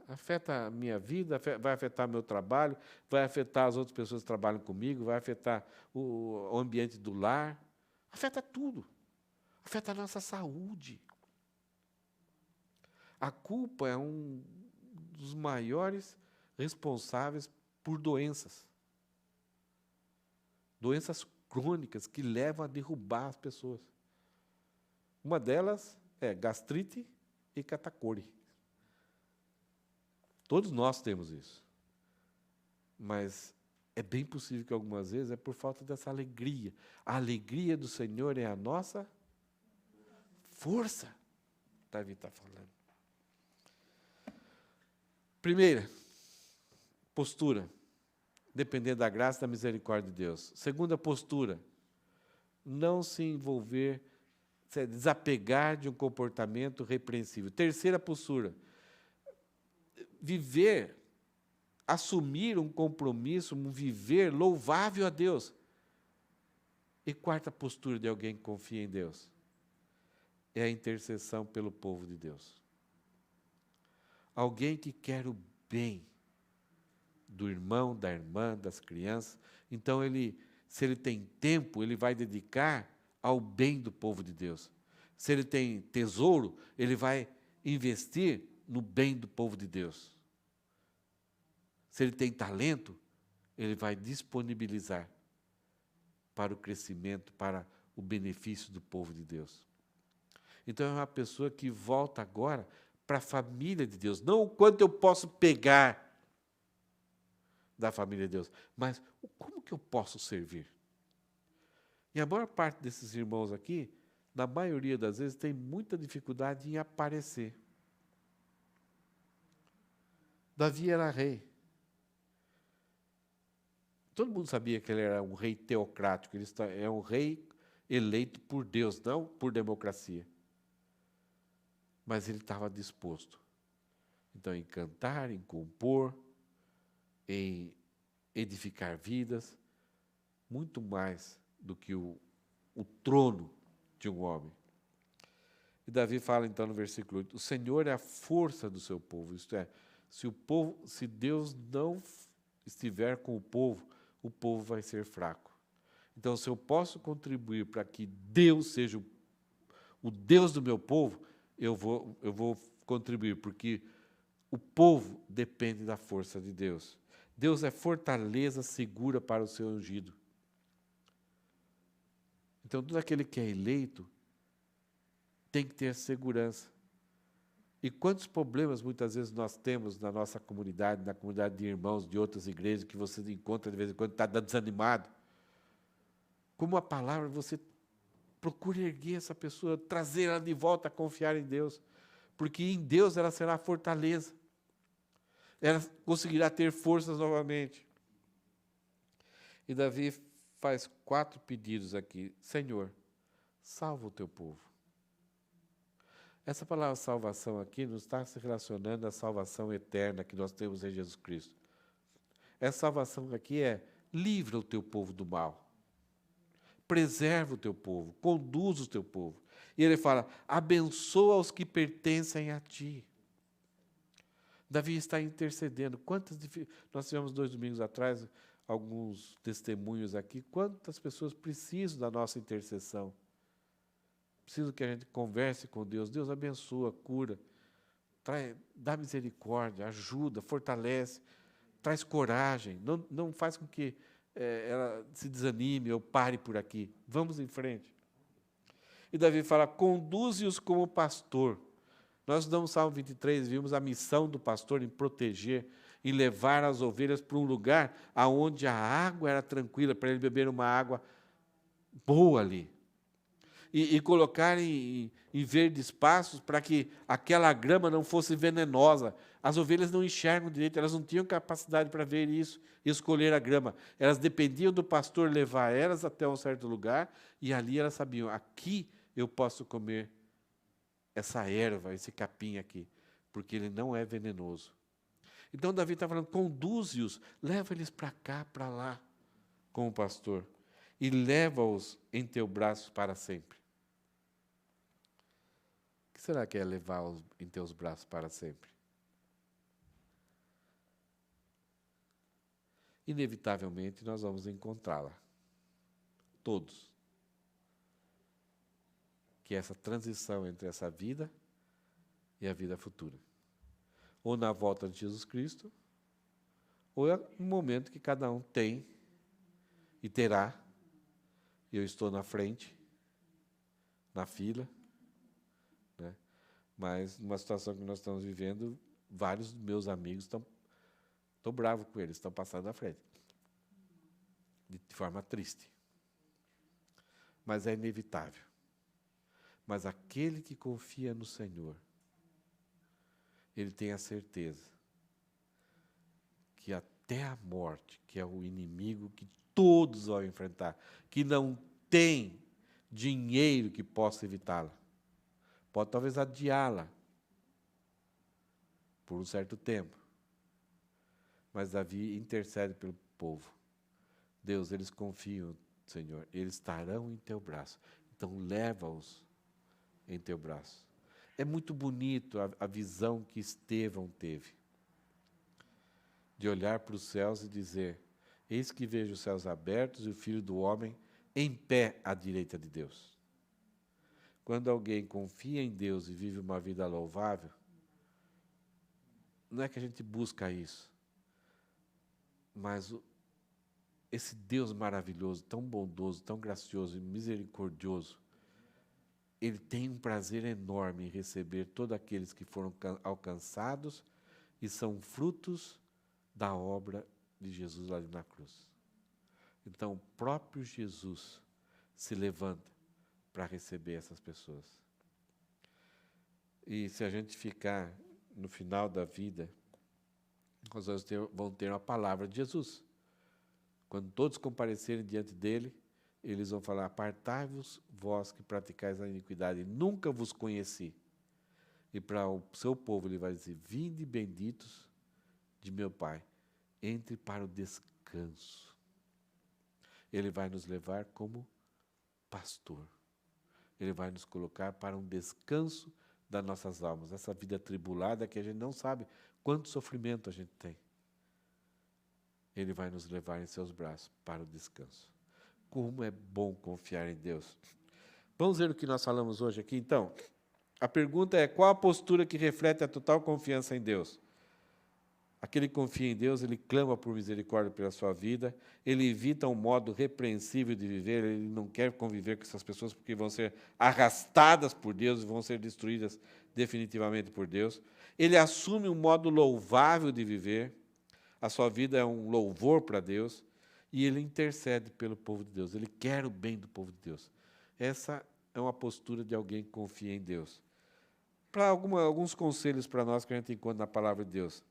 a minha vida, vai afetar meu trabalho, vai afetar as outras pessoas que trabalham comigo, vai afetar o ambiente do lar, afeta tudo, afeta a nossa saúde. A culpa é um dos maiores responsáveis por doenças crônicas que levam a derrubar as pessoas. Uma delas é gastrite e catacora. Todos nós temos isso. Mas é bem possível que algumas vezes é por falta dessa alegria. A alegria do Senhor é a nossa força. Davi está falando. Primeira, postura. Depender da graça e da misericórdia de Deus. Segunda postura, não se envolver, desapegar de um comportamento repreensível. Terceira postura, viver, assumir um compromisso, um viver louvável a Deus. E quarta postura de alguém que confia em Deus, é a intercessão pelo povo de Deus. Alguém que quer o bem do irmão, da irmã, das crianças. Então, se ele tem tempo, ele vai dedicar ao bem do povo de Deus. Se ele tem tesouro, ele vai investir no bem do povo de Deus. Se ele tem talento, ele vai disponibilizar para o crescimento, para o benefício do povo de Deus. Então, é uma pessoa que volta agora para a família de Deus. Não o quanto eu posso pegar da família de Deus, mas como que eu posso servir? E a maior parte desses irmãos aqui, na maioria das vezes, tem muita dificuldade em aparecer. Davi era rei. Todo mundo sabia que ele era um rei teocrático, ele é um rei eleito por Deus, não por democracia. Mas ele estava disposto, então, em cantar, em compor, em edificar vidas, muito mais do que o trono de um homem. E Davi fala então no versículo 8, o Senhor é a força do seu povo, isto é, se Deus não estiver com o povo vai ser fraco. Então, se eu posso contribuir para que Deus seja o Deus do meu povo, eu vou contribuir, porque o povo depende da força de Deus. Deus é fortaleza segura para o seu ungido. Então, todo aquele que é eleito tem que ter segurança. E quantos problemas muitas vezes nós temos na nossa comunidade, na comunidade de irmãos de outras igrejas, que você encontra de vez em quando, está desanimado. Como a palavra, você procura erguer essa pessoa, trazer ela de volta a confiar em Deus, porque em Deus ela será fortaleza. Ela conseguirá ter forças novamente. E Davi faz 4 pedidos aqui. Senhor, salva o teu povo. Essa palavra salvação aqui não está se relacionando à salvação eterna que nós temos em Jesus Cristo. Essa salvação aqui é livra o teu povo do mal. Preserva o teu povo, conduz o teu povo. E ele fala, abençoa os que pertencem a ti. Davi está intercedendo. Nós tivemos 2 domingos atrás alguns testemunhos aqui. Quantas pessoas precisam da nossa intercessão? Precisam que a gente converse com Deus. Deus abençoa, cura, dá misericórdia, ajuda, fortalece, traz coragem. Não faz com que ela se desanime ou pare por aqui. Vamos em frente. E Davi fala, conduze-os como pastor. Nós no Salmo 23 vimos a missão do pastor em proteger, em levar as ovelhas para um lugar onde a água era tranquila, para ele beber uma água boa ali. E colocar em verdes pastos para que aquela grama não fosse venenosa. As ovelhas não enxergam direito, elas não tinham capacidade para ver isso e escolher a grama. Elas dependiam do pastor levar elas até um certo lugar e ali elas sabiam, aqui eu posso comer essa erva, esse capim aqui, porque ele não é venenoso. Então Davi está falando, conduze-os, leva eles para cá, para lá, como pastor, e leva-os em teu braço para sempre. O que será que é levá-los em teus braços para sempre? Inevitavelmente nós vamos encontrá-la, todos. Que é essa transição entre essa vida e a vida futura. Ou na volta de Jesus Cristo, ou é um momento que cada um tem e terá. Eu estou na frente, na fila, né? Mas numa situação que nós estamos vivendo, vários dos meus amigos estou bravo com eles, estão passando na frente. De forma triste. Mas é inevitável. Mas aquele que confia no Senhor, ele tem a certeza que até a morte, que é o inimigo que todos vão enfrentar, que não tem dinheiro que possa evitá-la, pode talvez adiá-la por um certo tempo, mas Davi intercede pelo povo. Deus, eles confiam, Senhor, eles estarão em teu braço, então leva-os em teu braço. É muito bonito a visão que Estevão teve, de olhar para os céus e dizer, eis que vejo os céus abertos e o Filho do Homem em pé à direita de Deus. Quando alguém confia em Deus e vive uma vida louvável, não é que a gente busca isso, mas esse Deus maravilhoso, tão bondoso, tão gracioso e misericordioso, ele tem um prazer enorme em receber todos aqueles que foram alcançados e são frutos da obra de Jesus ali na cruz. Então, o próprio Jesus se levanta para receber essas pessoas. E se a gente ficar no final da vida, nós vamos ter uma palavra de Jesus. Quando todos comparecerem diante dele, eles vão falar, apartai-vos vós que praticais a iniquidade, nunca vos conheci. E para o seu povo ele vai dizer, vinde benditos de meu Pai, entre para o descanso. Ele vai nos levar como pastor. Ele vai nos colocar para um descanso das nossas almas. Essa vida atribulada que a gente não sabe quanto sofrimento a gente tem. Ele vai nos levar em seus braços para o descanso. Como é bom confiar em Deus. Vamos ver o que nós falamos hoje aqui, então. A pergunta é, qual a postura que reflete a total confiança em Deus? Aquele que confia em Deus, ele clama por misericórdia pela sua vida, ele evita um modo repreensível de viver, ele não quer conviver com essas pessoas porque vão ser arrastadas por Deus e vão ser destruídas definitivamente por Deus. Ele assume um modo louvável de viver, a sua vida é um louvor para Deus, e ele intercede pelo povo de Deus, ele quer o bem do povo de Deus. Essa é uma postura de alguém que confia em Deus. Para alguns conselhos para nós que a gente encontra na palavra de Deus,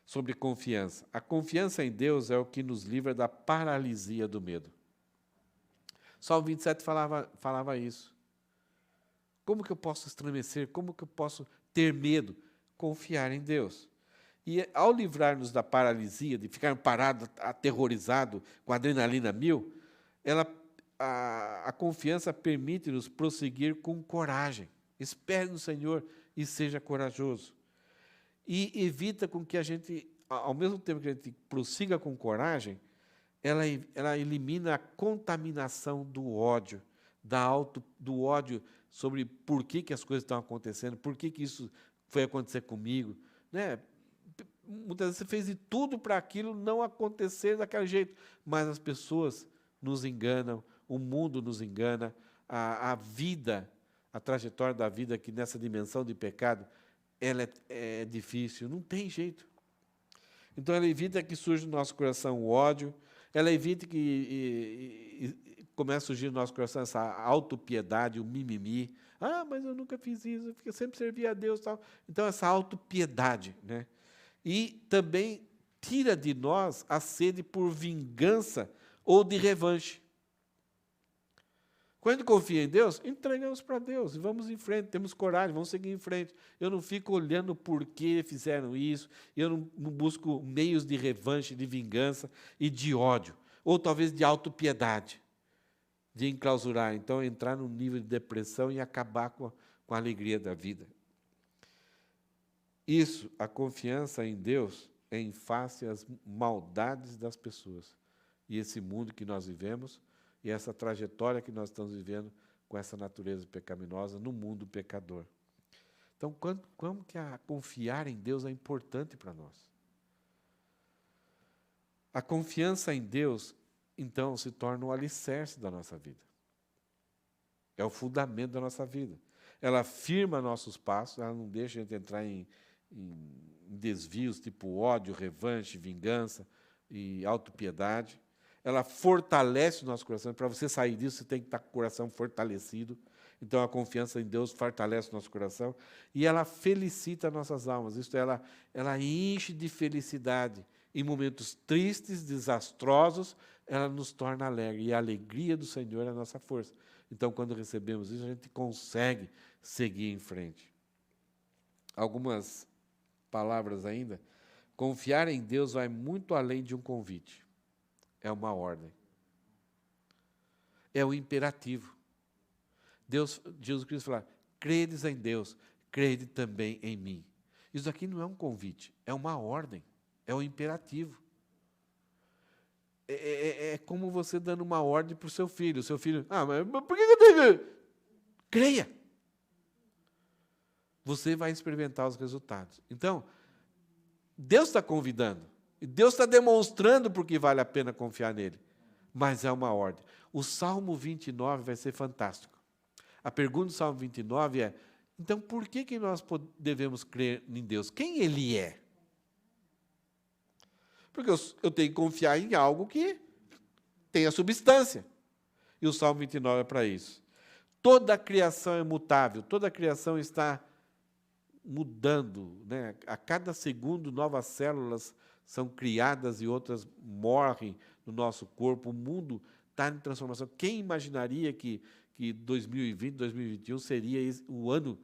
sobre confiança. A confiança em Deus é o que nos livra da paralisia do medo. Salmo 27 falava isso. Como que eu posso estremecer? Como que eu posso ter medo? Confiar em Deus. E ao livrar-nos da paralisia, de ficar parado, aterrorizado, com adrenalina mil, a confiança permite-nos prosseguir com coragem. Espere no Senhor e seja corajoso. e evita com que a gente, ao mesmo tempo que a gente prossiga com coragem, ela elimina a contaminação do ódio, do ódio sobre por que as coisas estão acontecendo, por que isso foi acontecer comigo. Né? Muitas vezes você fez de tudo para aquilo não acontecer daquele jeito, mas as pessoas nos enganam, o mundo nos engana, a vida, a trajetória da vida aqui nessa dimensão de pecado, ela é difícil, não tem jeito. Então, ela evita que surja no nosso coração o ódio, ela evita que comece a surgir no nosso coração essa autopiedade, o mimimi. Ah, mas eu nunca fiz isso, eu sempre servi a Deus. Tal. Então, essa autopiedade. Né? E também tira de nós a sede por vingança ou de revanche. Quando confia em Deus, entregamos para Deus e vamos em frente, temos coragem, vamos seguir em frente. Eu não fico olhando por que fizeram isso, eu não busco meios de revanche, de vingança e de ódio, ou talvez de autopiedade, de enclausurar, então entrar num nível de depressão e acabar com a alegria da vida. Isso, a confiança em Deus, é em face às maldades das pessoas e esse mundo que nós vivemos, e essa trajetória que nós estamos vivendo com essa natureza pecaminosa no mundo pecador. Então, como que confiar em Deus é importante para nós? A confiança em Deus, então, se torna o alicerce da nossa vida. É o fundamento da nossa vida. Ela firma nossos passos, ela não deixa a gente entrar em desvios tipo ódio, revanche, vingança e autopiedade. Ela fortalece o nosso coração. Para você sair disso, você tem que estar com o coração fortalecido. Então, a confiança em Deus fortalece o nosso coração. E ela felicita nossas almas. Isto é, ela enche de felicidade. Em momentos tristes, desastrosos, ela nos torna alegre. E a alegria do Senhor é a nossa força. Então, quando recebemos isso, a gente consegue seguir em frente. Algumas palavras ainda. Confiar em Deus vai muito além de um convite. É uma ordem. É o imperativo. Jesus Cristo fala, credes em Deus, crede também em mim. Isso aqui não é um convite, é uma ordem, é o imperativo. É como você dando uma ordem para o seu filho. O seu filho, mas por que eu tenho que... Creia. Você vai experimentar os resultados. Então, Deus está convidando. E Deus está demonstrando porque vale a pena confiar nele. Mas é uma ordem. O Salmo 29 vai ser fantástico. A pergunta do Salmo 29 é, então por que nós devemos crer em Deus? Quem Ele é? Porque eu tenho que confiar em algo que tenha substância. E o Salmo 29 é para isso. Toda a criação é mutável, toda a criação está mudando. Né? A cada segundo, novas células são criadas e outras morrem no nosso corpo. O mundo está em transformação. Quem imaginaria que 2020, 2021 seria o ano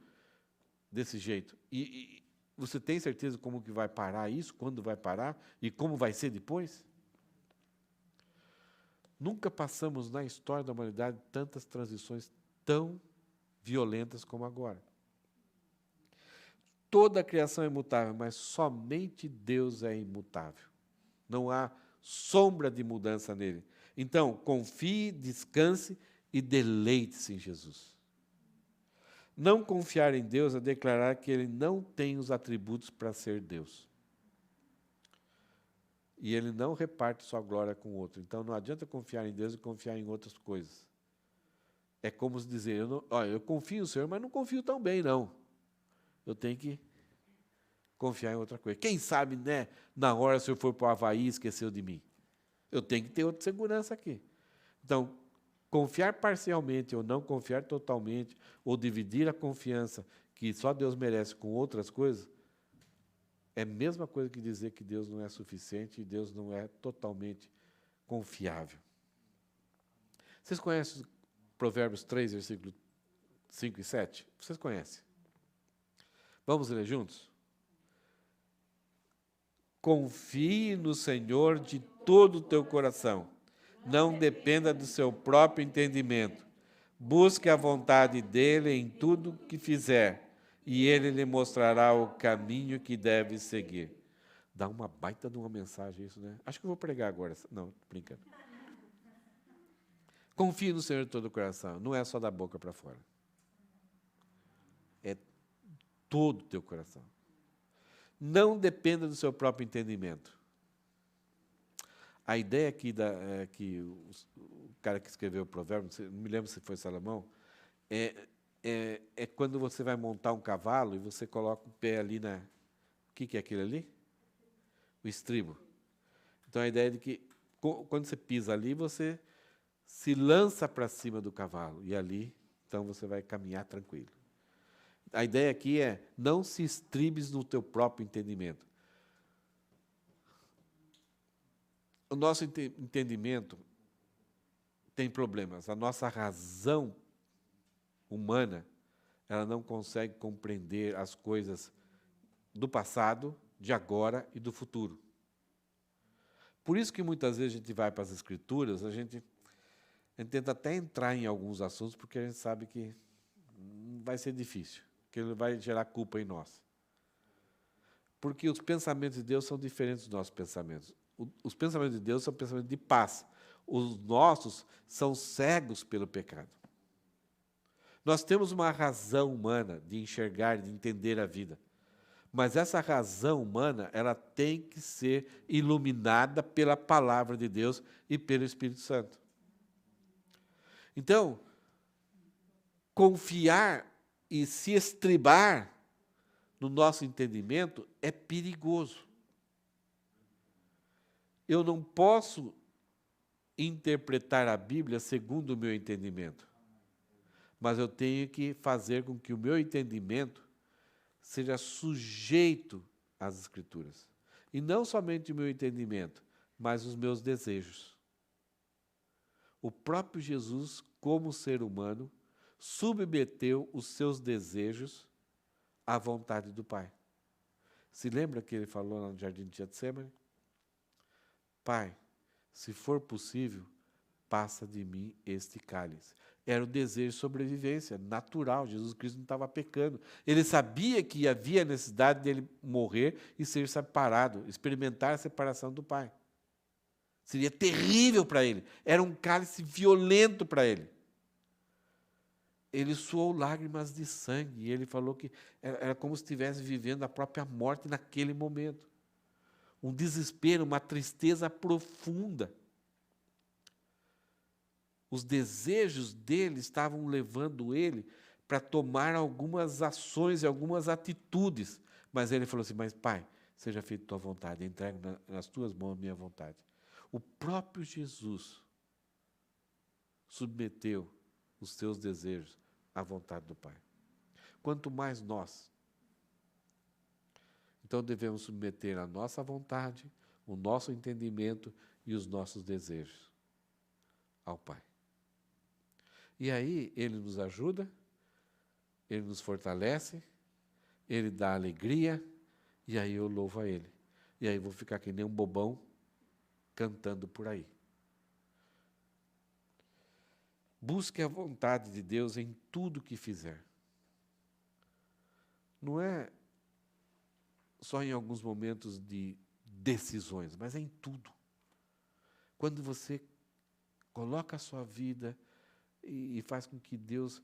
desse jeito? E você tem certeza como que vai parar isso? Quando vai parar? E como vai ser depois? Nunca passamos na história da humanidade tantas transições tão violentas como agora. Toda a criação é imutável, mas somente Deus é imutável. Não há sombra de mudança nele. Então, confie, descanse e deleite-se em Jesus. Não confiar em Deus é declarar que Ele não tem os atributos para ser Deus. E Ele não reparte sua glória com outro. Então, não adianta confiar em Deus e confiar em outras coisas. É como se dizer, eu confio no Senhor, mas não confio tão bem, não. Eu tenho que confiar em outra coisa. Quem sabe, né, na hora, se eu for para o Havaí, esqueceu de mim. Eu tenho que ter outra segurança aqui. Então, confiar parcialmente ou não confiar totalmente, ou dividir a confiança que só Deus merece com outras coisas, é a mesma coisa que dizer que Deus não é suficiente e Deus não é totalmente confiável. Vocês conhecem Provérbios 3, versículos 5 e 7? Vocês conhecem? Vamos ler juntos? Confie no Senhor de todo o teu coração. Não dependa do seu próprio entendimento. Busque a vontade dEle em tudo que fizer. e ele lhe mostrará o caminho que deve seguir. Dá uma baita de uma mensagem isso, né? Acho que eu vou pregar agora. Não, brincando. Confie no Senhor de todo o coração. Não é só da boca para fora. É todo o teu coração. Não dependa do seu próprio entendimento. A ideia aqui é que o cara que escreveu o provérbio, não me lembro se foi Salomão, é quando você vai montar um cavalo e você coloca o pé ali na... O que é aquilo ali? O estribo. Então, a ideia é de que, quando você pisa ali, você se lança para cima do cavalo. E ali, então, você vai caminhar tranquilo. A ideia aqui é, não se estribes no teu próprio entendimento. O nosso entendimento tem problemas. A nossa razão humana, ela não consegue compreender as coisas do passado, de agora e do futuro. Por isso que muitas vezes a gente vai para as Escrituras, a gente tenta até entrar em alguns assuntos, porque a gente sabe que vai ser difícil, que ele vai gerar culpa em nós. Porque os pensamentos de Deus são diferentes dos nossos pensamentos. Os pensamentos de Deus são pensamentos de paz. Os nossos são cegos pelo pecado. Nós temos uma razão humana de enxergar, de entender a vida. Mas essa razão humana, ela tem que ser iluminada pela palavra de Deus e pelo Espírito Santo. Então, confiar e se estribar no nosso entendimento é perigoso. Eu não posso interpretar a Bíblia segundo o meu entendimento, mas eu tenho que fazer com que o meu entendimento seja sujeito às Escrituras. E não somente o meu entendimento, mas os meus desejos. O próprio Jesus, como ser humano, submeteu os seus desejos à vontade do Pai. Se lembra que ele falou no jardim de Getsemane? Pai, se for possível, passa de mim este cálice. Era o desejo de sobrevivência, natural. Jesus Cristo não estava pecando. Ele sabia que havia necessidade dele morrer e ser separado, experimentar a separação do Pai. Seria terrível para ele. Era um cálice violento para ele. Ele suou lágrimas de sangue e ele falou que era como se estivesse vivendo a própria morte naquele momento. Um desespero, uma tristeza profunda. Os desejos dele estavam levando ele para tomar algumas ações e algumas atitudes. Mas ele falou assim, mas Pai, seja feita a tua vontade, entrego nas tuas mãos a minha vontade. O próprio Jesus submeteu os seus desejos à vontade do Pai. Quanto mais nós. Então devemos submeter a nossa vontade, o nosso entendimento e os nossos desejos ao Pai. E aí ele nos ajuda, ele nos fortalece, ele dá alegria, e aí eu louvo a ele. E aí vou ficar que nem um bobão cantando por aí. Busque a vontade de Deus em tudo que fizer. Não é só em alguns momentos de decisões, mas é em tudo. Quando você coloca a sua vida e faz com que Deus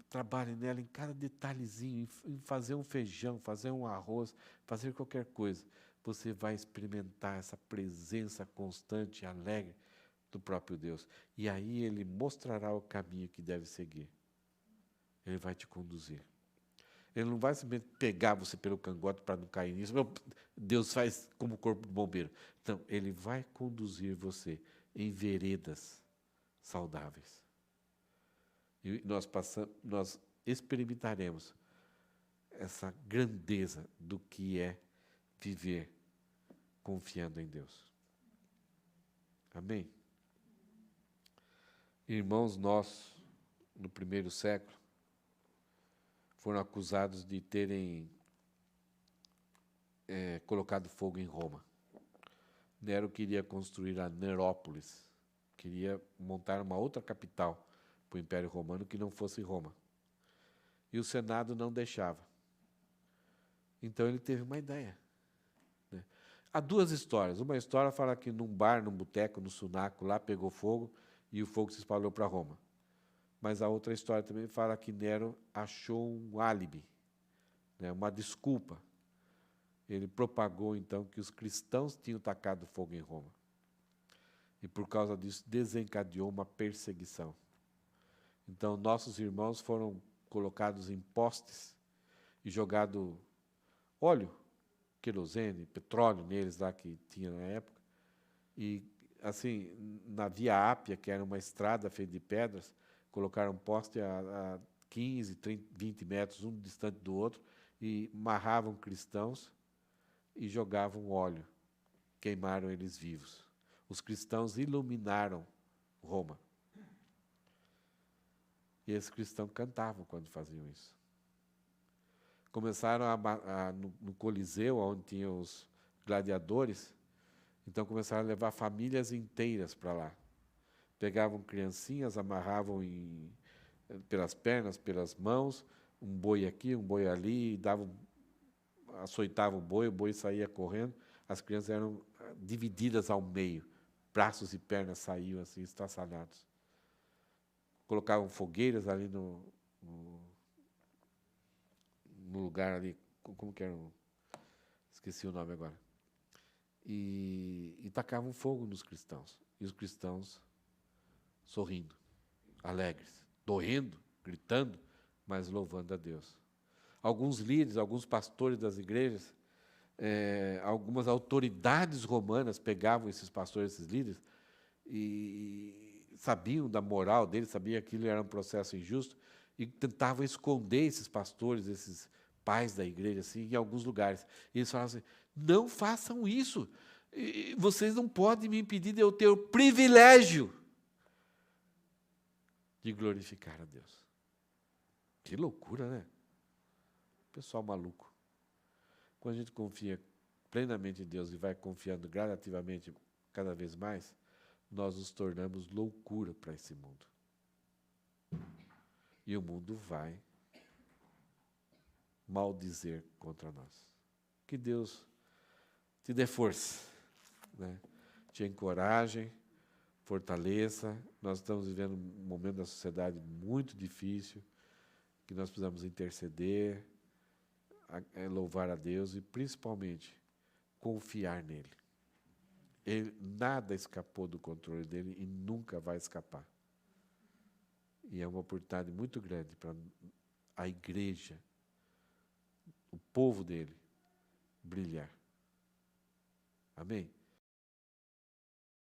trabalhe nela em cada detalhezinho, em fazer um feijão, fazer um arroz, fazer qualquer coisa, você vai experimentar essa presença constante e alegre do próprio Deus. E aí Ele mostrará o caminho que deve seguir. Ele vai te conduzir. Ele não vai simplesmente pegar você pelo cangote para não cair nisso. Deus faz como o corpo do bombeiro. Então, Ele vai conduzir você em veredas saudáveis. E nós experimentaremos essa grandeza do que é viver confiando em Deus. Amém? Irmãos nossos, no primeiro século, foram acusados de terem colocado fogo em Roma. Nero queria construir a Nerópolis, queria montar uma outra capital para o Império Romano que não fosse Roma. E o Senado não deixava. Então ele teve uma ideia. Né? Há duas histórias. Uma história fala que num bar, num boteco, no Sunaco, lá pegou fogo e o fogo se espalhou para Roma. Mas a outra história também fala que Nero achou um álibi, né, uma desculpa. Ele propagou, então, que os cristãos tinham tacado fogo em Roma. E, por causa disso, desencadeou uma perseguição. Então, nossos irmãos foram colocados em postes e jogado óleo, querosene, petróleo neles lá que tinha na época. E, assim, na Via Ápia, que era uma estrada feita de pedras, colocaram um poste a 15, 30, 20 metros, um distante do outro, e amarravam cristãos e jogavam óleo. Queimaram eles vivos. Os cristãos iluminaram Roma. E esses cristãos cantavam quando faziam isso. Começaram no Coliseu, onde tinham os gladiadores, então começaram a levar famílias inteiras para lá. Pegavam criancinhas, amarravam pelas pernas, pelas mãos, um boi aqui, um boi ali, açoitavam o boi saía correndo, as crianças eram divididas ao meio, braços e pernas saíam assim, estraçalhados. Colocavam fogueiras ali no lugar ali, como que era? Esqueci o nome agora. E tacavam fogo nos cristãos. E os cristãos sorrindo, alegres, doendo, gritando, mas louvando a Deus. Alguns líderes, alguns pastores das igrejas, algumas autoridades romanas pegavam esses pastores, esses líderes, e sabiam da moral deles, sabiam que aquilo era um processo injusto, e tentavam esconder esses pastores, esses pais da igreja, assim, em alguns lugares. E eles falavam assim, não façam isso, vocês não podem me impedir de eu ter o privilégio de glorificar a Deus. Que loucura, né? Pessoal maluco. Quando a gente confia plenamente em Deus e vai confiando gradativamente cada vez mais, nós nos tornamos loucura para esse mundo. E o mundo vai maldizer contra nós. Que Deus te dê força, né? Te encoraje, fortaleça. Nós estamos vivendo um momento da sociedade muito difícil, que nós precisamos interceder, louvar a Deus e, principalmente, confiar nele. Nada escapou do controle dele e nunca vai escapar. E é uma oportunidade muito grande para a igreja, o povo dele, brilhar. Amém?